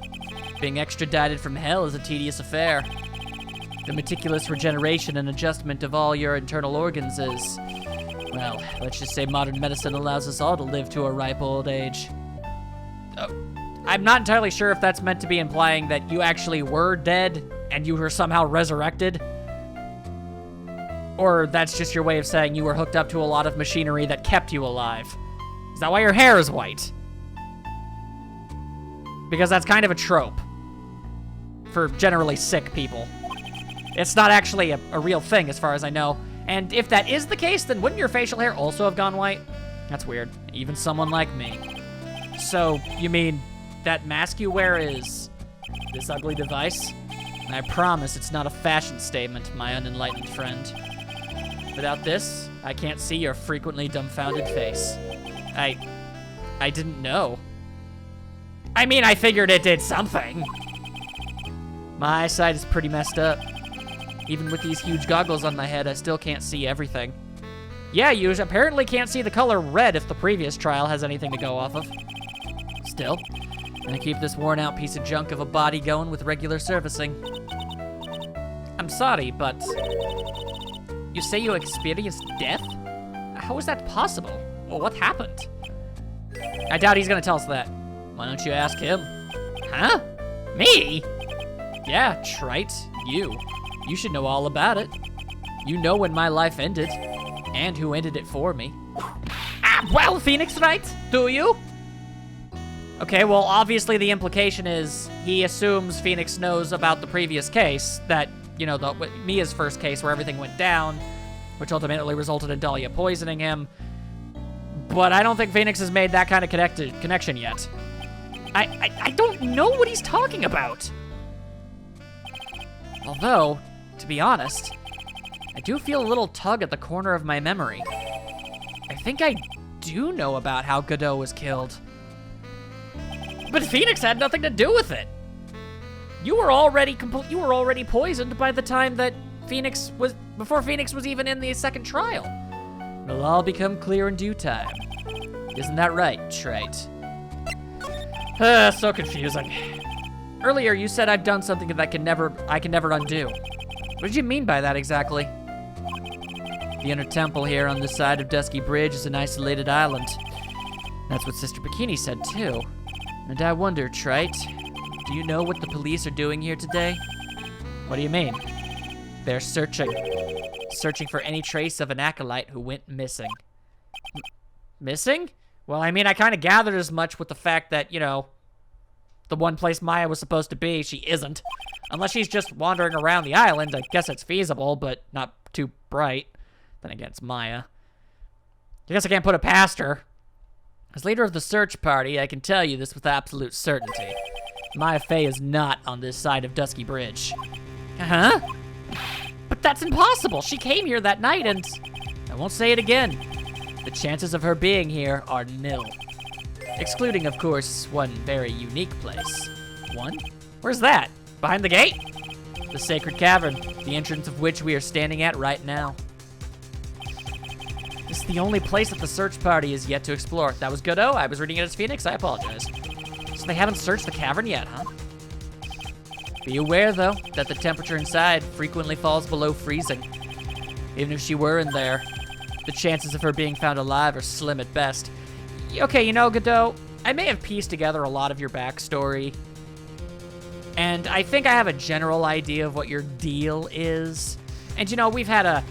Being extradited from hell is a tedious affair. The meticulous regeneration and adjustment of all your internal organs is, well, let's just say modern medicine allows us all to live to a ripe old age. I'm not entirely sure if that's meant to be implying that you actually were dead and you were somehow resurrected. Or that's just your way of saying you were hooked up to a lot of machinery that kept you alive. Is that why your hair is white? Because that's kind of a trope for generally sick people. It's not actually a real thing as far as I know. And if that is the case, then wouldn't your facial hair also have gone white? That's weird. Even someone like me. So, you mean that mask you wear is this ugly device? I promise it's not a fashion statement, my unenlightened friend. Without this, I can't see your frequently dumbfounded face. I didn't know. I mean, I figured it did something. My eyesight is pretty messed up. Even with these huge goggles on my head, I still can't see everything. Yeah, you apparently can't see the color red if the previous trial has anything to go off of. Still, I'm gonna keep this worn out piece of junk of a body going with regular servicing. I'm sorry, but you say you experienced death? How is that possible? Well, what happened? I doubt he's gonna tell us that. Why don't you ask him? Huh? Me? Yeah, trite, you. You should know all about it. You know when my life ended, and who ended it for me. Well, Phoenix, right? Do you? Okay, well, obviously the implication is he assumes Phoenix knows about the previous case, that, you know, Mia's first case where everything went down, which ultimately resulted in Dahlia poisoning him. But I don't think Phoenix has made that kind of connection yet. I don't know what he's talking about. Although, to be honest, I do feel a little tug at the corner of my memory. I think I do know about how Godot was killed. But Phoenix had nothing to do with it. You were already poisoned by the time that before Phoenix was even in the second trial. It'll all become clear in due time. Isn't that right, Trite? So confusing. Earlier, you said I've done something that I can never undo. What did you mean by that exactly? The inner temple here on this side of Dusky Bridge is an isolated island. That's what Sister Bikini said too. And I wonder, Trite, do you know what the police are doing here today? What do you mean? They're searching for any trace of an acolyte who went missing. Missing? Well, I mean, I kind of gathered as much with the fact that, you know, the one place Maya was supposed to be, she isn't. Unless she's just wandering around the island, I guess it's feasible, but not too bright. Then again, it's Maya. I guess I can't put it past her. As leader of the search party, I can tell you this with absolute certainty. Maya Fey is not on this side of Dusky Bridge. Huh? But that's impossible! She came here that night and... I won't say it again. The chances of her being here are nil. Excluding, of course, one very unique place. One? Where's that? Behind the gate? The sacred cavern, the entrance of which we are standing at right now. This is the only place that the search party is yet to explore. That was Godot. I was reading it as Phoenix. I apologize. So they haven't searched the cavern yet, huh? Be aware, though, that the temperature inside frequently falls below freezing. Even if she were in there, the chances of her being found alive are slim at best. Okay, you know, Godot, I may have pieced together a lot of your backstory, and I think I have a general idea of what your deal is. And, you know, we've had a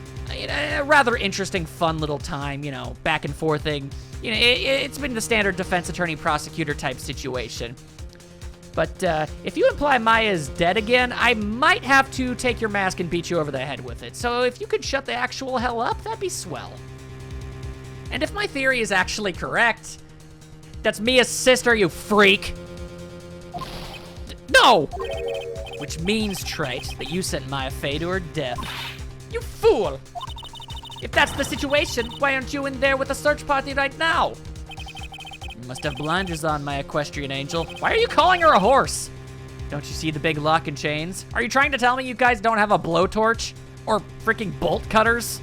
rather interesting, fun little time, you know, back and forthing. You know, it's been the standard defense attorney prosecutor type situation. But if you imply Maya's dead again, I might have to take your mask and beat you over the head with it. So if you could shut the actual hell up, that'd be swell. And if my theory is actually correct, that's Mia's sister, you freak. No! Which means, Trite, that you sent Maya Fey to her death. You fool! If that's the situation, why aren't you in there with the search party right now? You must have blinders on, my equestrian angel. Why are you calling her a horse? Don't you see the big lock and chains? Are you trying to tell me you guys don't have a blowtorch? Or freaking bolt cutters?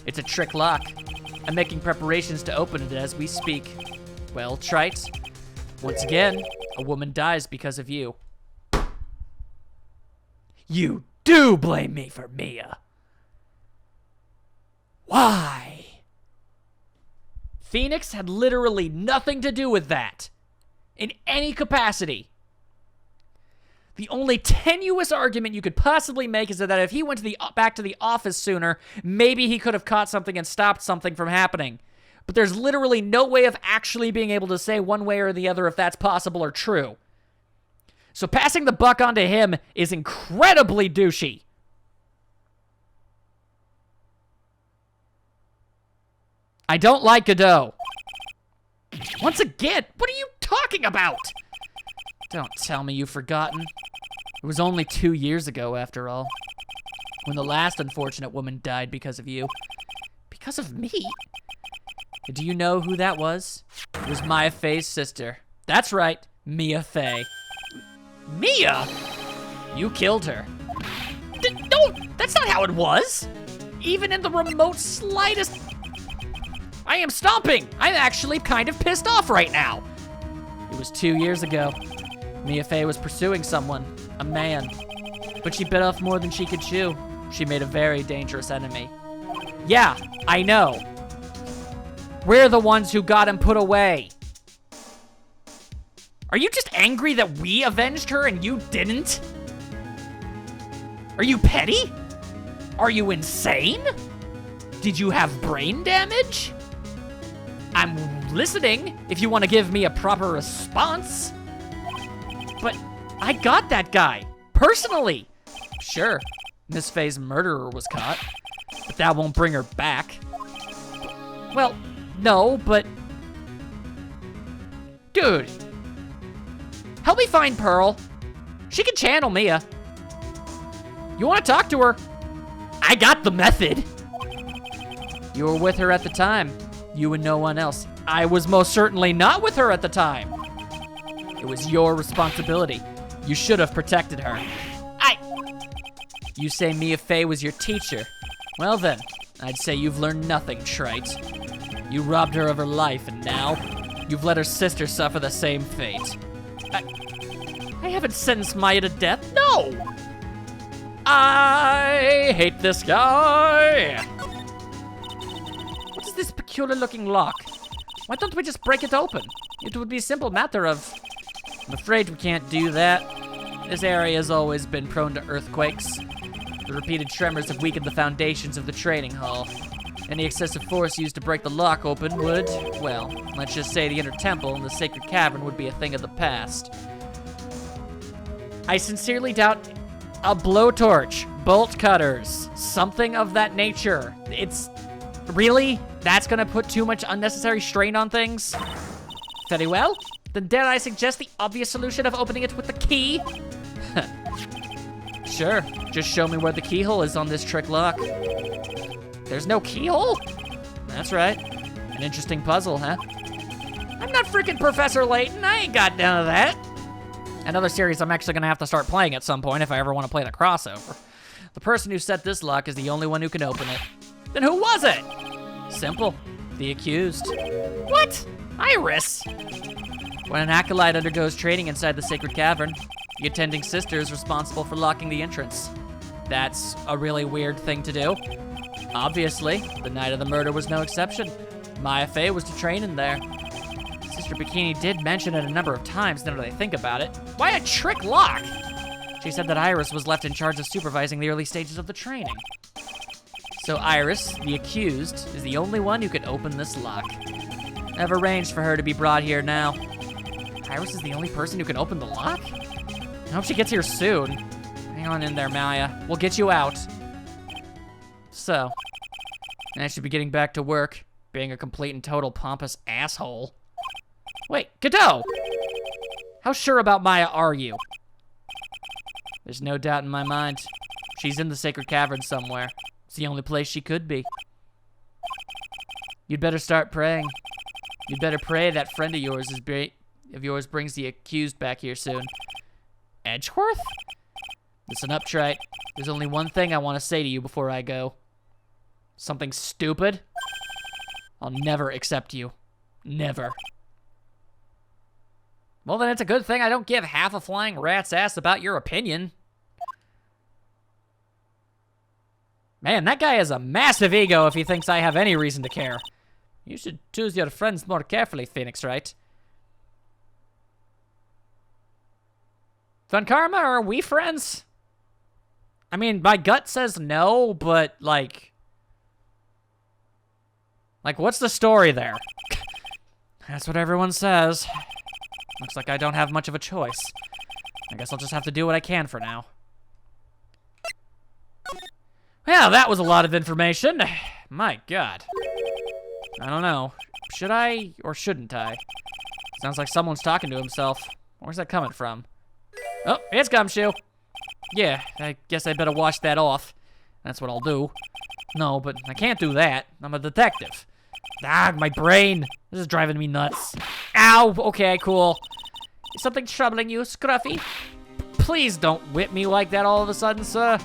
It's a trick lock. I'm making preparations to open it as we speak. Well, Trite, once again, A woman dies because of you. You do blame me for Mia. Why? Phoenix had literally nothing to do with that. In any capacity. The only tenuous argument you could possibly make is that if he went back to the office sooner, maybe he could have caught something and stopped something from happening. But there's literally no way of actually being able to say one way or the other if that's possible or true. So passing the buck on to him is incredibly douchey. I don't like Godot. Once again, what are you talking about? Don't tell me you've forgotten. It was only 2 years ago, after all, when the last unfortunate woman died because of you. Because of me? Do you know who that was? It was Mia Fey's sister. That's right, Mia Fey. Mia? You killed her. No, that's not how it was. Even in the remote slightest... I am stomping. I'm actually kind of pissed off right now. It was 2 years ago. Mia Fey was pursuing someone, a man. But she bit off more than she could chew. She made a very dangerous enemy. Yeah, I know. We're the ones who got him put away. Are you just angry that we avenged her and you didn't? Are you petty? Are you insane? Did you have brain damage? I'm listening if you want to give me a proper response. But I got that guy, personally. Sure, Miss Fey's murderer was caught, but that won't bring her back. Well, no, but... Dude, help me find Pearl. She can channel Mia. You want to talk to her? I got the method. You were with her at the time. You and no one else. I was most certainly not with her at the time. It was your responsibility. You should have protected her. You say Mia Fey was your teacher. Well then, I'd say you've learned nothing, trite. You robbed her of her life, and now you've let her sister suffer the same fate. I haven't sentenced Maya to death, no! I hate this guy! What is this peculiar-looking lock? Why don't we just break it open? It would be a simple matter of... I'm afraid we can't do that. This area has always been prone to earthquakes. The repeated tremors have weakened the foundations of the training hall. Any excessive force used to break the lock open would, well, let's just say the inner temple and the sacred cavern would be a thing of the past. I sincerely doubt a blowtorch, bolt cutters, something of that nature. It's... Really? That's gonna put too much unnecessary strain on things? Very well. Then dare I suggest the obvious solution of opening it with the key? Sure, just show me where the keyhole is on this trick lock. There's no keyhole? That's right. An interesting puzzle, huh? I'm not freaking Professor Layton, I ain't got none of that. Another series I'm actually gonna have to start playing at some point if I ever want to play the crossover. The person who set this lock is the only one who can open it. Then who was it? Simple, the accused. What? Iris? When an acolyte undergoes training inside the sacred cavern, the attending sister is responsible for locking the entrance. That's a really weird thing to do. Obviously, the night of the murder was no exception. Mia Fey was to train in there. Sister Bikini did mention it a number of times now that I think about it. Why a trick lock? She said that Iris was left in charge of supervising the early stages of the training. So Iris, the accused, is the only one who can open this lock. I've arranged for her to be brought here now. Iris is the only person who can open the lock? I hope she gets here soon. Hang on in there, Maya. We'll get you out. So, I should be getting back to work, being a complete and total pompous asshole. Wait, Godot! How sure about Maya are you? There's no doubt in my mind. She's in the sacred cavern somewhere. It's the only place she could be. You'd better start praying. You'd better pray that friend of yours brings the accused back here soon. Edgeworth? Listen up, Trite. There's only one thing I want to say to you before I go. Something stupid? I'll never accept you. Never. Well, then it's a good thing I don't give half a flying rat's ass about your opinion. Man, that guy has a massive ego if he thinks I have any reason to care. You should choose your friends more carefully, Phoenix Wright. Von Karma, are we friends? I mean, my gut says no, but, like, what's the story there? That's what everyone says. Looks like I don't have much of a choice. I guess I'll just have to do what I can for now. Well, that was a lot of information. My God. I don't know. Should I or shouldn't I? Sounds like someone's talking to himself. Where's that coming from? Oh, it's Gumshoe. Yeah, I guess I better wash that off. That's what I'll do. No, but I can't do that. I'm a detective. Ah, my brain. This is driving me nuts. Ow! Okay, cool. Is something troubling you, Scruffy? Please don't whip me like that all of a sudden, sir.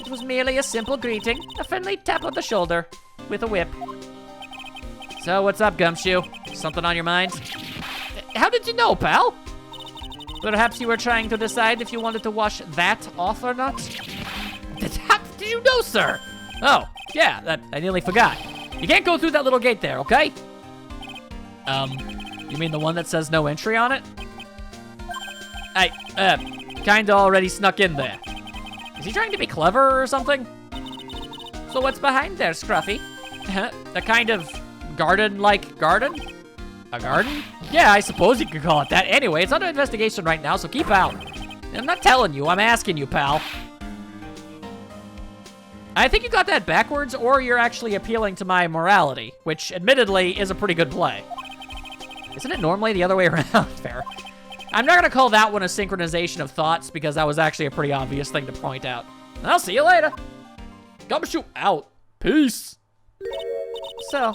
It was merely a simple greeting, a friendly tap on the shoulder, with a whip. So, what's up, Gumshoe? Something on your mind? How did you know, pal? Perhaps you were trying to decide if you wanted to wash that off or not? How did you know, sir? Oh, yeah, I nearly forgot. You can't go through that little gate there, okay? You mean the one that says no entry on it? I, kinda already snuck in there. Is he trying to be clever or something? So what's behind there, Scruffy? A kind of garden-like garden? A garden? Yeah, I suppose you could call it that. Anyway, it's under investigation right now, so keep out. I'm not telling you, I'm asking you, pal. I think you got that backwards, or you're actually appealing to my morality, which admittedly is a pretty good play. Isn't it normally the other way around? Fair. I'm not gonna call that one a synchronization of thoughts because that was actually a pretty obvious thing to point out. I'll see you later. Gumshoe out. Peace. So,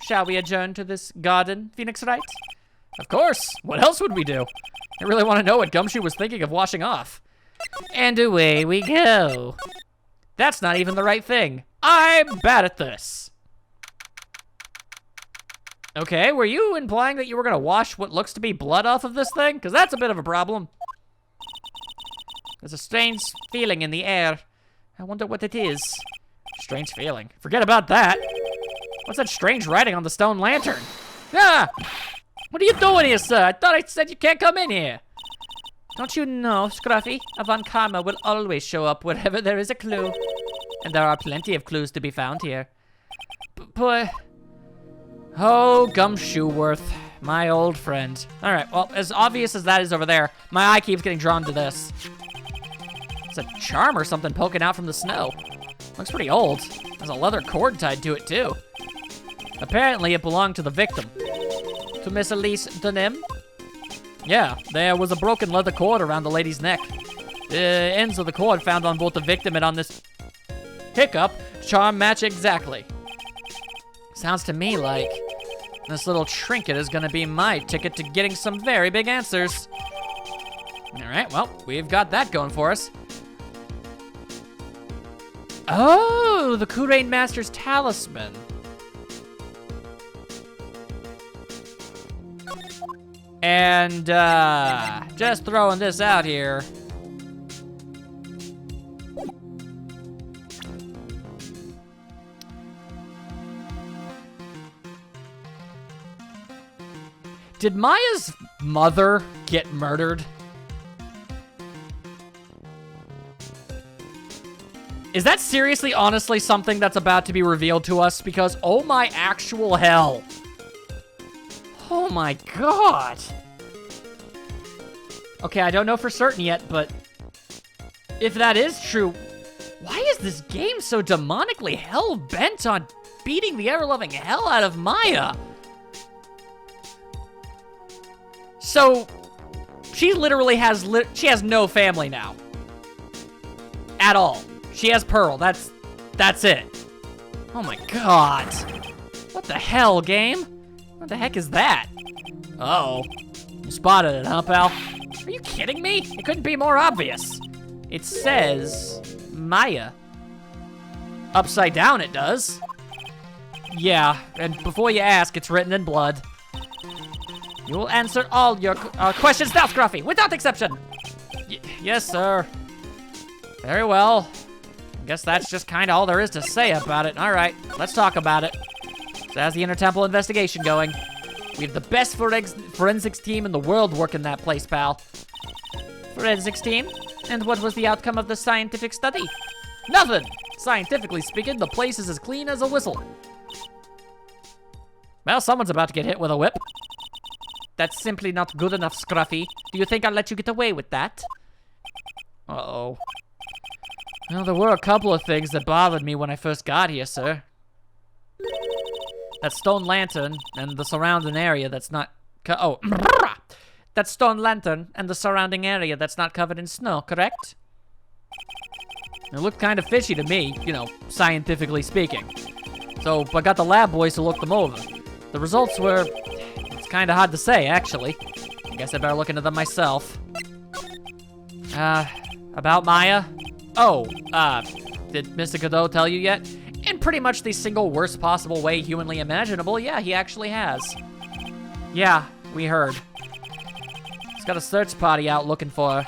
shall we adjourn to this garden, Phoenix Wright? Of course. What else would we do? I really want to know what Gumshoe was thinking of washing off. And away we go. That's not even the right thing. I'm bad at this. Okay, were you implying that you were gonna wash what looks to be blood off of this thing? Because that's a bit of a problem. There's a strange feeling in the air. I wonder what it is. Strange feeling. Forget about that. What's that strange writing on the stone lantern? Ah! What are you doing here, sir? I thought I said you can't come in here. Don't you know, Scruffy, a Von Karma will always show up wherever there is a clue. And there are plenty of clues to be found here. But... Oh, Gumshoeworth, my old friend. All right, well, as obvious as that is over there, my eye keeps getting drawn to this. It's a charm or something poking out from the snow. Looks pretty old. There's a leather cord tied to it, too. Apparently, it belonged to the victim. To Miss Elise DeNims? Yeah, there was a broken leather cord around the lady's neck. The ends of the cord found on both the victim and on this hiccup charm match exactly. Sounds to me like this little trinket is gonna be my ticket to getting some very big answers. All right, well, we've got that going for us. Oh, the Kurain Master's talisman. And, just throwing this out here. Did Maya's mother get murdered? Is that seriously, honestly, something that's about to be revealed to us? Because, oh my actual hell. Oh my God. Okay, I don't know for certain yet, but if that is true, why is this game so demonically hell-bent on beating the ever-loving hell out of Maya? So, she literally has, she has no family now. At all. She has Pearl, that's it. Oh my God. What the hell, game? What the heck is that? Uh-oh. You spotted it, huh, pal? Are you kidding me? It couldn't be more obvious. It says Maya. Upside down it does. Yeah, and before you ask, it's written in blood. You will answer all your questions now, Scruffy, without exception. Yes, sir. Very well. I guess that's just kind of all there is to say about it. All right, let's talk about it. So how's the Intertemple investigation going? We have the best forensics team in the world working that place, pal. Forensics team? And what was the outcome of the scientific study? Nothing! Scientifically speaking, the place is as clean as a whistle. Well, someone's about to get hit with a whip. That's simply not good enough, Scruffy. Do you think I'll let you get away with that? Uh-oh. Well, there were a couple of things that bothered me when I first got here, sir. That stone lantern and the surrounding area that's not... That stone lantern and the surrounding area that's not covered in snow, correct? It looked kind of fishy to me, you know, scientifically speaking. So I got the lab boys to look them over. The results were... It's kind of hard to say, actually. I guess I better look into them myself. About Maya? Oh, did Mr. Godot tell you yet? In pretty much the single worst possible way humanly imaginable, yeah, he actually has. Yeah, we heard. He's got a search party out looking for her.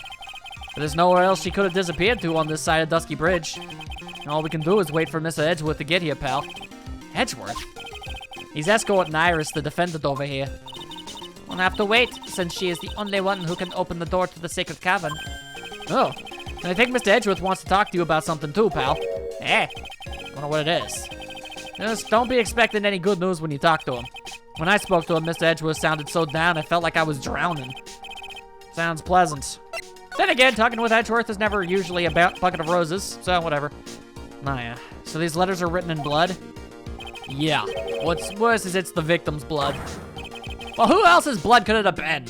But there's nowhere else she could have disappeared to on this side of Dusky Bridge. And all we can do is wait for Mr. Edgeworth to get here, pal. Edgeworth? He's escorting Iris, the defendant, over here. We'll have to wait, since she is the only one who can open the door to the sacred cavern. Oh, and I think Mr. Edgeworth wants to talk to you about something too, pal. Eh, wonder what it is. Just don't be expecting any good news when you talk to him. When I spoke to him, Mr. Edgeworth sounded so down I felt like I was drowning. Sounds pleasant. Then again, talking with Edgeworth is never usually a bucket of roses, so whatever. Maya, so these letters are written in blood? Yeah, what's worse is it's the victim's blood. Well, who else's blood could it have been?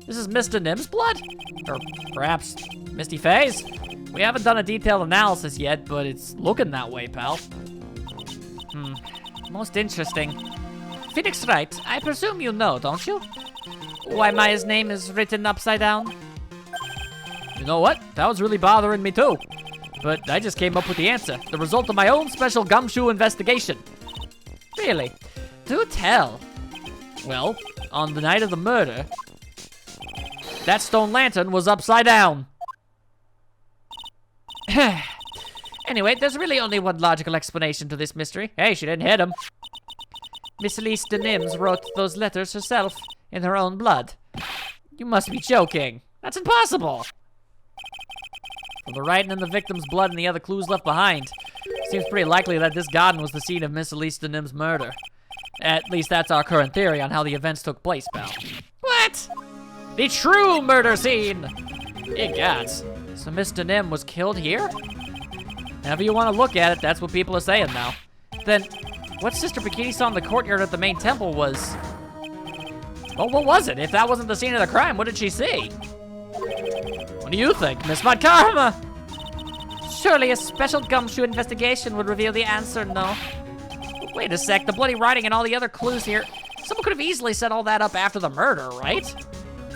This is Miss DeNims' blood? Or perhaps Misty Fey's? We haven't done a detailed analysis yet, but it's looking that way, pal. Most interesting. Phoenix Wright, I presume you know, don't you? Why Maya's name is written upside down? You know what? That was really bothering me too. But I just came up with the answer. The result of my own special Gumshoe investigation. Really? Do tell. Well, on the night of the murder, that stone lantern was upside down. Anyway, there's really only one logical explanation to this mystery. Hey, she didn't hit him. Miss Elise DeNims wrote those letters herself in her own blood. You must be joking. That's impossible. From the writing in the victim's blood and the other clues left behind, seems pretty likely that this garden was the scene of Miss Elise DeNims' murder. At least that's our current theory on how the events took place, pal. What? The true murder scene! Egots. So Miss DeNim was killed here? However you want to look at it, that's what people are saying now. Then, what Sister Bikini saw in the courtyard at the main temple was... Well, what was it? If that wasn't the scene of the crime, what did she see? What do you think, Miss Vodkarma? Surely a special Gumshoe investigation would reveal the answer, no? Wait a sec, the bloody writing and all the other clues here. Someone could have easily set all that up after the murder, right?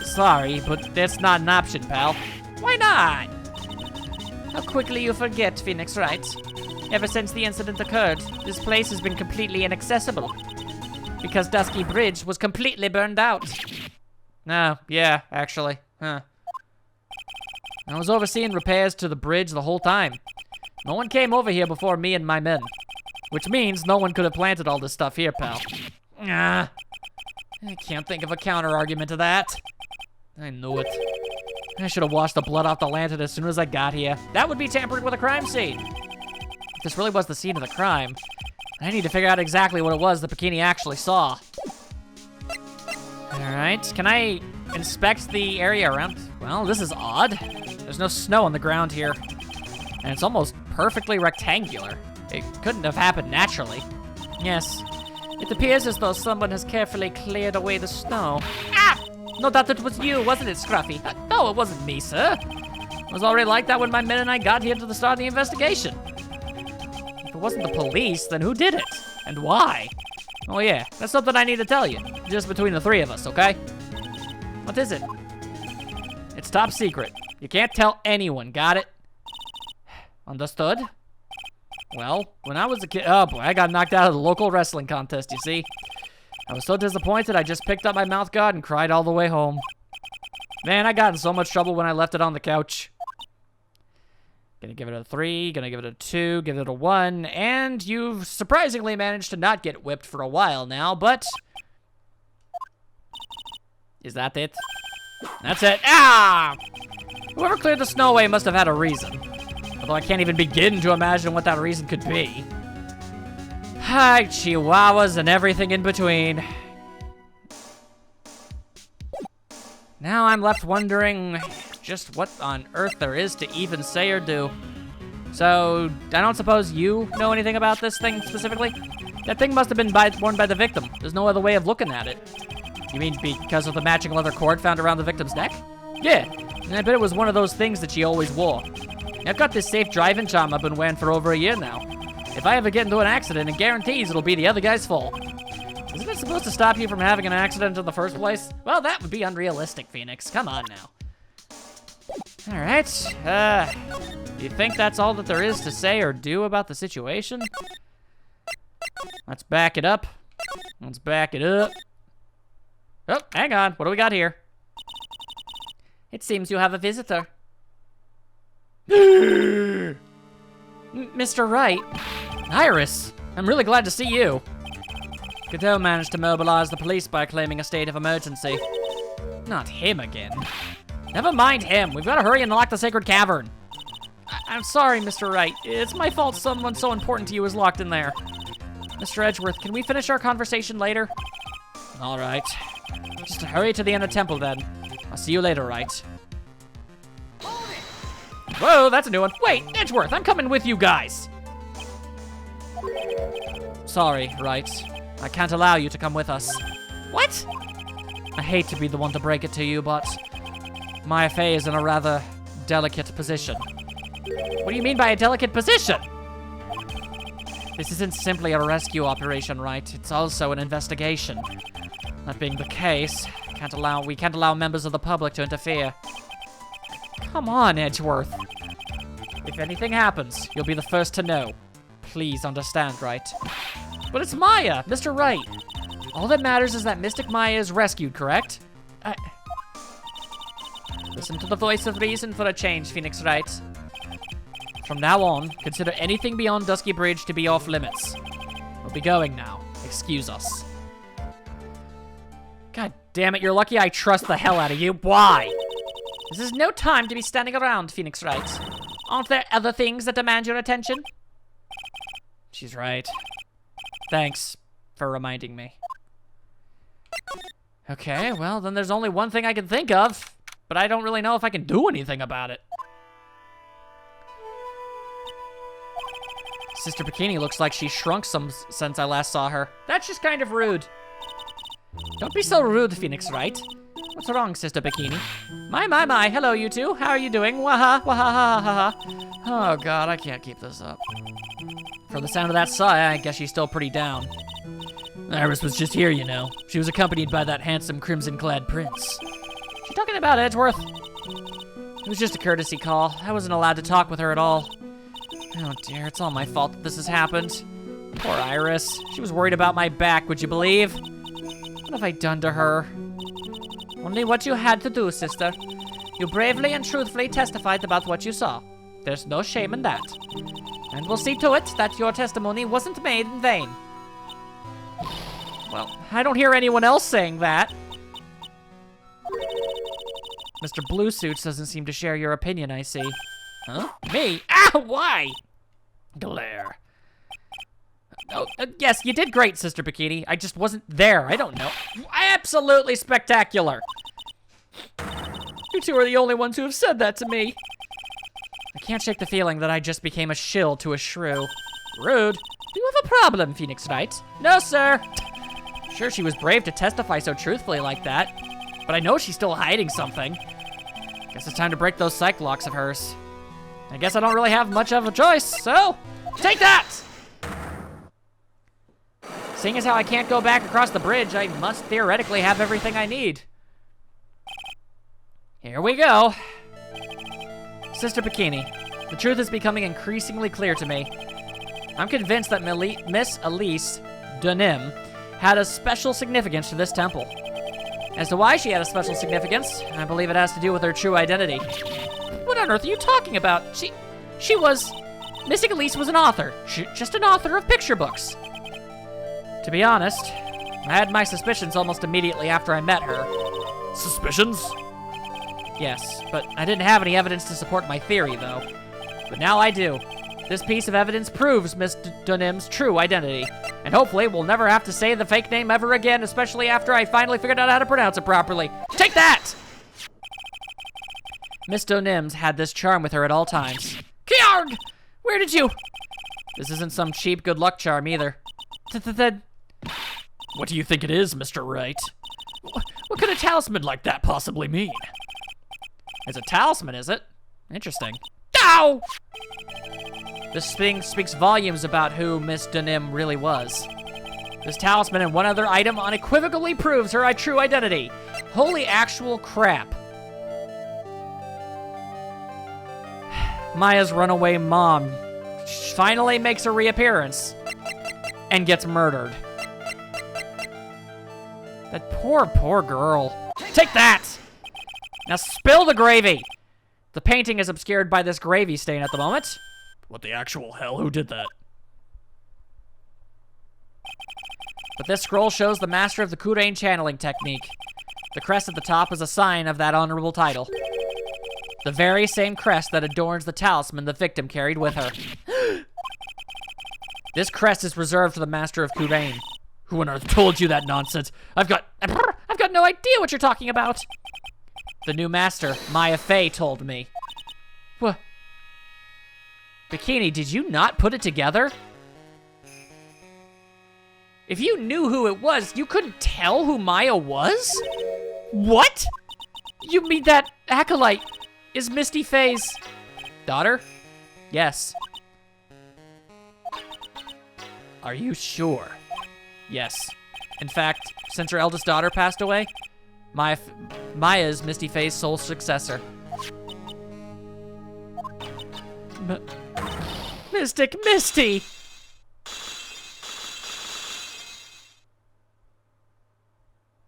Sorry, but that's not an option, pal. Why not? How quickly you forget, Phoenix Wright. Ever since the incident occurred, this place has been completely inaccessible. Because Dusky Bridge was completely burned out. No, yeah, actually. Huh. I was overseeing repairs to the bridge the whole time. No one came over here before me and my men. Which means no one could have planted all this stuff here, pal. I can't think of a counter-argument to that. I knew it. I should have washed the blood off the lantern as soon as I got here. That would be tampering with a crime scene. If this really was the scene of the crime, I need to figure out exactly what it was the Bikini actually saw. Alright, can I inspect the area around? Well, this is odd. There's no snow on the ground here. And it's almost perfectly rectangular. It couldn't have happened naturally. Yes, it appears as though someone has carefully cleared away the snow. Ah! No doubt it was you, wasn't it, Scruffy? No, it wasn't me, sir. It was already like that when my men and I got here to the start of the investigation. If it wasn't the police, then who did it? And why? Oh yeah, that's something I need to tell you. Just between the three of us, okay? What is it? It's top secret. You can't tell anyone, got it? Understood? Well, when I was a kid, oh boy, I got knocked out of the local wrestling contest, you see? I was so disappointed I just picked up my mouth guard and cried all the way home. Man, I got in so much trouble when I left it on the couch. Gonna give it a 3, gonna give it a 2, give it a 1, and you've surprisingly managed to not get whipped for a while now, but... Is that it? That's it. Ah! Whoever cleared the snow away must have had a reason. Although I can't even begin to imagine what that reason could be. Hi, chihuahuas and everything in between. Now I'm left wondering just what on earth there is to even say or do. So, I don't suppose you know anything about this thing specifically? That thing must have been worn by the victim. There's no other way of looking at it. You mean because of the matching leather cord found around the victim's neck? Yeah, and I bet it was one of those things that she always wore. I've got this safe driving charm I've been wearing for over a year now. If I ever get into an accident, it guarantees it'll be the other guy's fault. Isn't it supposed to stop you from having an accident in the first place? Well, that would be unrealistic, Phoenix. Come on now. Alright, do you think that's all that there is to say or do about the situation? Let's back it up. Let's back it up. Oh, hang on. What do we got here? It seems you have a visitor. Mr. Wright. Iris, I'm really glad to see you. Godot managed to mobilize the police by claiming a state of emergency. Not him again. Never mind him. We've got to hurry and unlock the sacred cavern. I'm sorry, Mr. Wright. It's my fault someone so important to you is locked in there. Mr. Edgeworth, can we finish our conversation later? All right. Just hurry to the inner temple then. I'll see you later, Wright. Whoa, that's a new one. Wait, Edgeworth, I'm coming with you guys. Sorry, Wright. I can't allow you to come with us. What? I hate to be the one to break it to you, but Maya Fey is in a rather delicate position. What do you mean by a delicate position? This isn't simply a rescue operation, right? It's also an investigation. That being the case, we can't allow members of the public to interfere. Come on, Edgeworth. If anything happens, you'll be the first to know. Please understand, right? But it's Maya, Mr. Wright. All that matters is that Mystic Maya is rescued, correct? Listen to the voice of reason for a change, Phoenix Wright. From now on, consider anything beyond Dusky Bridge to be off limits. We'll be going now. Excuse us. God damn it, you're lucky I trust the hell out of you. Why? This is no time to be standing around, Phoenix Wright. Aren't there other things that demand your attention? She's right. Thanks for reminding me. Okay, well, then there's only one thing I can think of, but I don't really know if I can do anything about it. Sister Bikini looks like she shrunk some since I last saw her. That's just kind of rude. Don't be so rude, Phoenix Wright. What's wrong, Sister Bikini? My, hello you two. How are you doing? Waha, waha, ha, ha, ha. Oh god, I can't keep this up. From the sound of that sigh, I guess she's still pretty down. Iris was just here, you know. She was accompanied by that handsome crimson-clad prince. She talking about Edgeworth? It was just a courtesy call. I wasn't allowed to talk with her at all. Oh dear, it's all my fault that this has happened. Poor Iris. She was worried about my back, would you believe? What have I done to her? Only what you had to do, sister. You bravely and truthfully testified about what you saw. There's no shame in that. And we'll see to it that your testimony wasn't made in vain. Well, I don't hear anyone else saying that. Mr. Blue Suits doesn't seem to share your opinion, I see. Huh? Me? Ah, why? Glare. Oh, yes, you did great, Sister Bikini. I just wasn't there. I don't know. Absolutely spectacular. You two are the only ones who have said that to me. I can't shake the feeling that I just became a shill to a shrew. Rude. Do you have a problem, Phoenix Wright? No, sir. Sure, she was brave to testify so truthfully like that, but I know she's still hiding something. Guess it's time to break those psych locks of hers. I guess I don't really have much of a choice, so take that! Seeing as how I can't go back across the bridge, I must theoretically have everything I need. Here we go. Sister Bikini, the truth is becoming increasingly clear to me. I'm convinced that Miss Elise DeNims had a special significance to this temple. As to why she had a special significance, I believe it has to do with her true identity. What on earth are you talking about? Mystic Elise was an author. Just an author of picture books. To be honest, I had my suspicions almost immediately after I met her. Suspicions? Yes, but I didn't have any evidence to support my theory, though. But now I do. This piece of evidence proves Miss DeNims' true identity. And hopefully we'll never have to say the fake name ever again, especially after I finally figured out how to pronounce it properly. Take that! Miss DeNims had this charm with her at all times. Kyarg! Where did you... This isn't some cheap good luck charm either. What do you think it is, Mr. Wright? What could a talisman like that possibly mean? It's a talisman, is it? Interesting. Ow! This thing speaks volumes about who Miss DeNims really was. This talisman and one other item unequivocally proves her true identity. Holy actual crap. Maya's runaway mom finally makes a reappearance and gets murdered. That poor girl. Take that! Now spill the gravy! The painting is obscured by this gravy stain at the moment. What the actual hell? Who did that? But this scroll shows the master of the Kurein channeling technique. The crest at the top is a sign of that honorable title. The very same crest that adorns the talisman the victim carried with her. This crest is reserved for the master of Kurein. Who on earth told you that nonsense? I've got no idea what you're talking about. The new master, Misty Fey, told me. What? Bikini, did you not put it together? If you knew who it was, you couldn't tell who Maya was? What? You mean that acolyte is Misty Fey's daughter? Yes. Are you sure? Yes. In fact, since her eldest daughter passed away, Maya is Misty Fey's sole successor. Mystic Misty!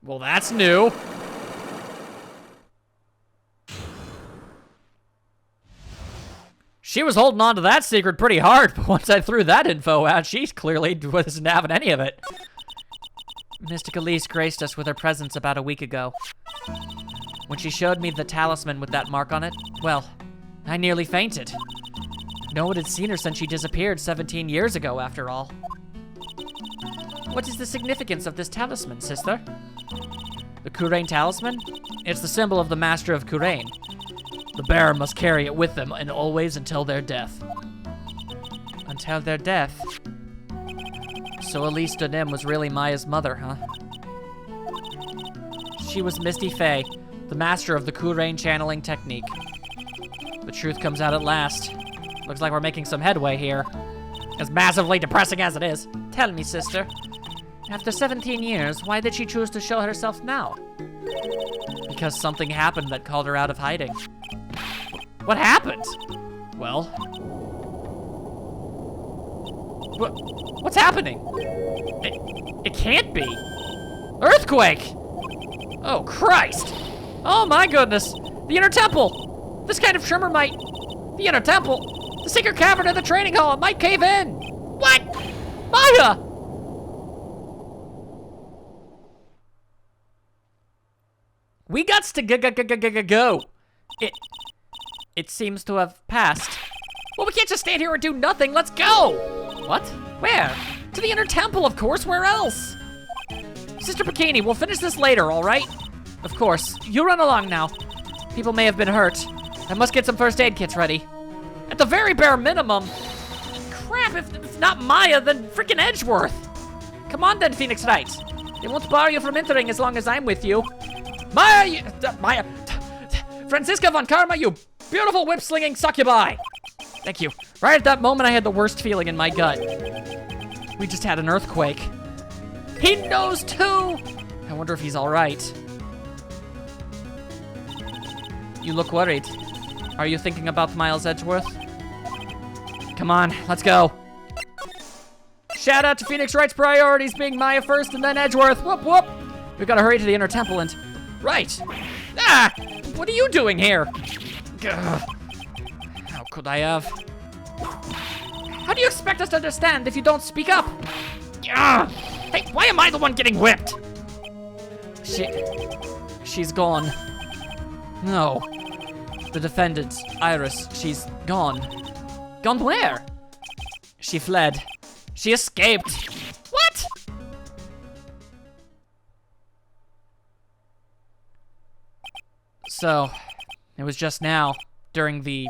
Well, that's new. She was holding on to that secret pretty hard, but once I threw that info out, she clearly wasn't having any of it. Mystic Elise graced us with her presence about a week ago. When she showed me the talisman with that mark on it, well, I nearly fainted. No one had seen her since she disappeared 17 years ago, after all. What is the significance of this talisman, sister? The Kurein talisman? It's the symbol of the master of Kurein. The bearer must carry it with them and always until their death. Until their death? So Elise DeNims was really Maya's mother, huh? She was Misty Fey, the master of the Kurein channeling technique. The truth comes out at last. Looks like we're making some headway here. As massively depressing as it is. Tell me, sister. After 17 years, why did she choose to show herself now? Because something happened that called her out of hiding. What happened? Well... What's happening? It can't be. Earthquake! Oh, Christ! Oh my goodness! The inner temple! This kind of tremor might... The inner temple! The secret cavern in the training hall! It might cave in! What? Maya! We gots to go. It seems to have passed. Well, we can't just stand here and do nothing. Let's go. What? Where? To the inner temple, of course. Where else? Sister Bikini, we'll finish this later, all right? Of course. You run along now. People may have been hurt. I must get some first aid kits ready. At the very bare minimum. Crap, if it's not Maya, then freaking Edgeworth. Come on then, Phoenix Knight. They won't bar you from entering as long as I'm with you. Maya, Franziska von Karma, you beautiful whip-slinging succubi. Thank you. Right at that moment, I had the worst feeling in my gut. We just had an earthquake. He knows too. I wonder if he's all right. You look worried. Are you thinking about Miles Edgeworth? Come on, let's go. Shout out to Phoenix Wright's priorities being Maya first and then Edgeworth. Whoop, whoop. We've got to hurry to the inner temple and... Right. Ah! What are you doing here? Gah. How could I have? How do you expect us to understand if you don't speak up? Gah. Hey, why am I the one getting whipped? She's gone. No. The defendant, Iris, she's gone. Gone where? She fled. She escaped. What? So, it was just now, during the...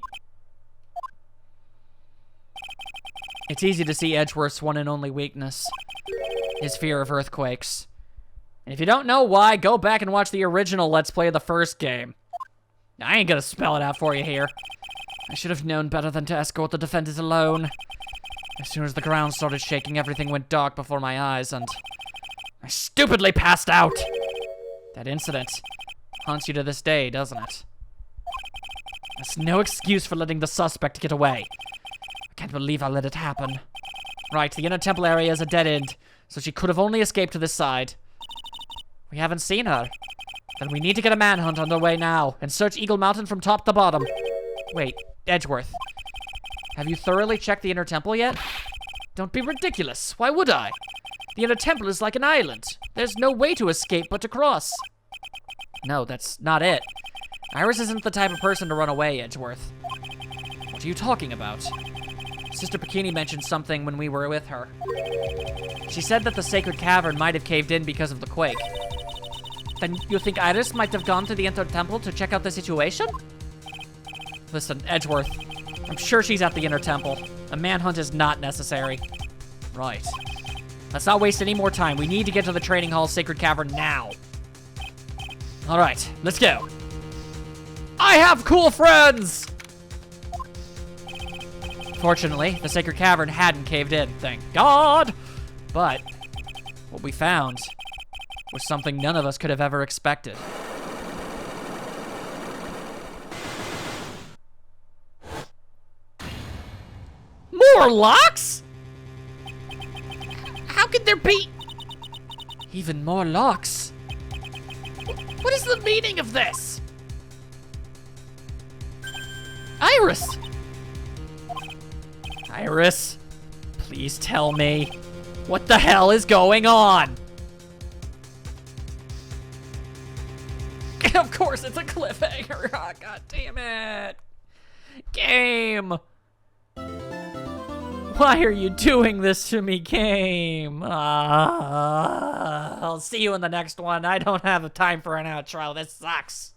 It's easy to see Edgeworth's one and only weakness. His fear of earthquakes. And if you don't know why, go back and watch the original Let's Play of the first game. I ain't gonna spell it out for you here. I should have known better than to escort the defendant alone. As soon as the ground started shaking, everything went dark before my eyes, and I stupidly passed out. That incident haunts you to this day, doesn't it? That's no excuse for letting the suspect get away. I can't believe I let it happen. Right, the inner temple area is a dead end, so she could have only escaped to this side. We haven't seen her. Then we need to get a manhunt underway now, and search Eagle Mountain from top to bottom. Wait, Edgeworth. Have you thoroughly checked the inner temple yet? Don't be ridiculous. Why would I? The inner temple is like an island. There's no way to escape but to cross. No, that's not it. Iris isn't the type of person to run away, Edgeworth. What are you talking about? Sister Bikini mentioned something when we were with her. She said that the sacred cavern might have caved in because of the quake. Then you think Iris might have gone to the inner temple to check out the situation? Listen, Edgeworth, I'm sure she's at the inner temple. A manhunt is not necessary. Right. Let's not waste any more time. We need to get to the training hall sacred cavern now. All right, let's go. I have cool friends! Fortunately, the sacred cavern hadn't caved in, thank God. But what we found was something none of us could have ever expected. More locks? How could there be even more locks? What is the meaning of this? Iris! Iris, please tell me what the hell is going on? Of course, it's a cliffhanger. Oh, God damn it. Game. Why are you doing this to me, game? I'll see you in the next one. I don't have time for an outro. This sucks.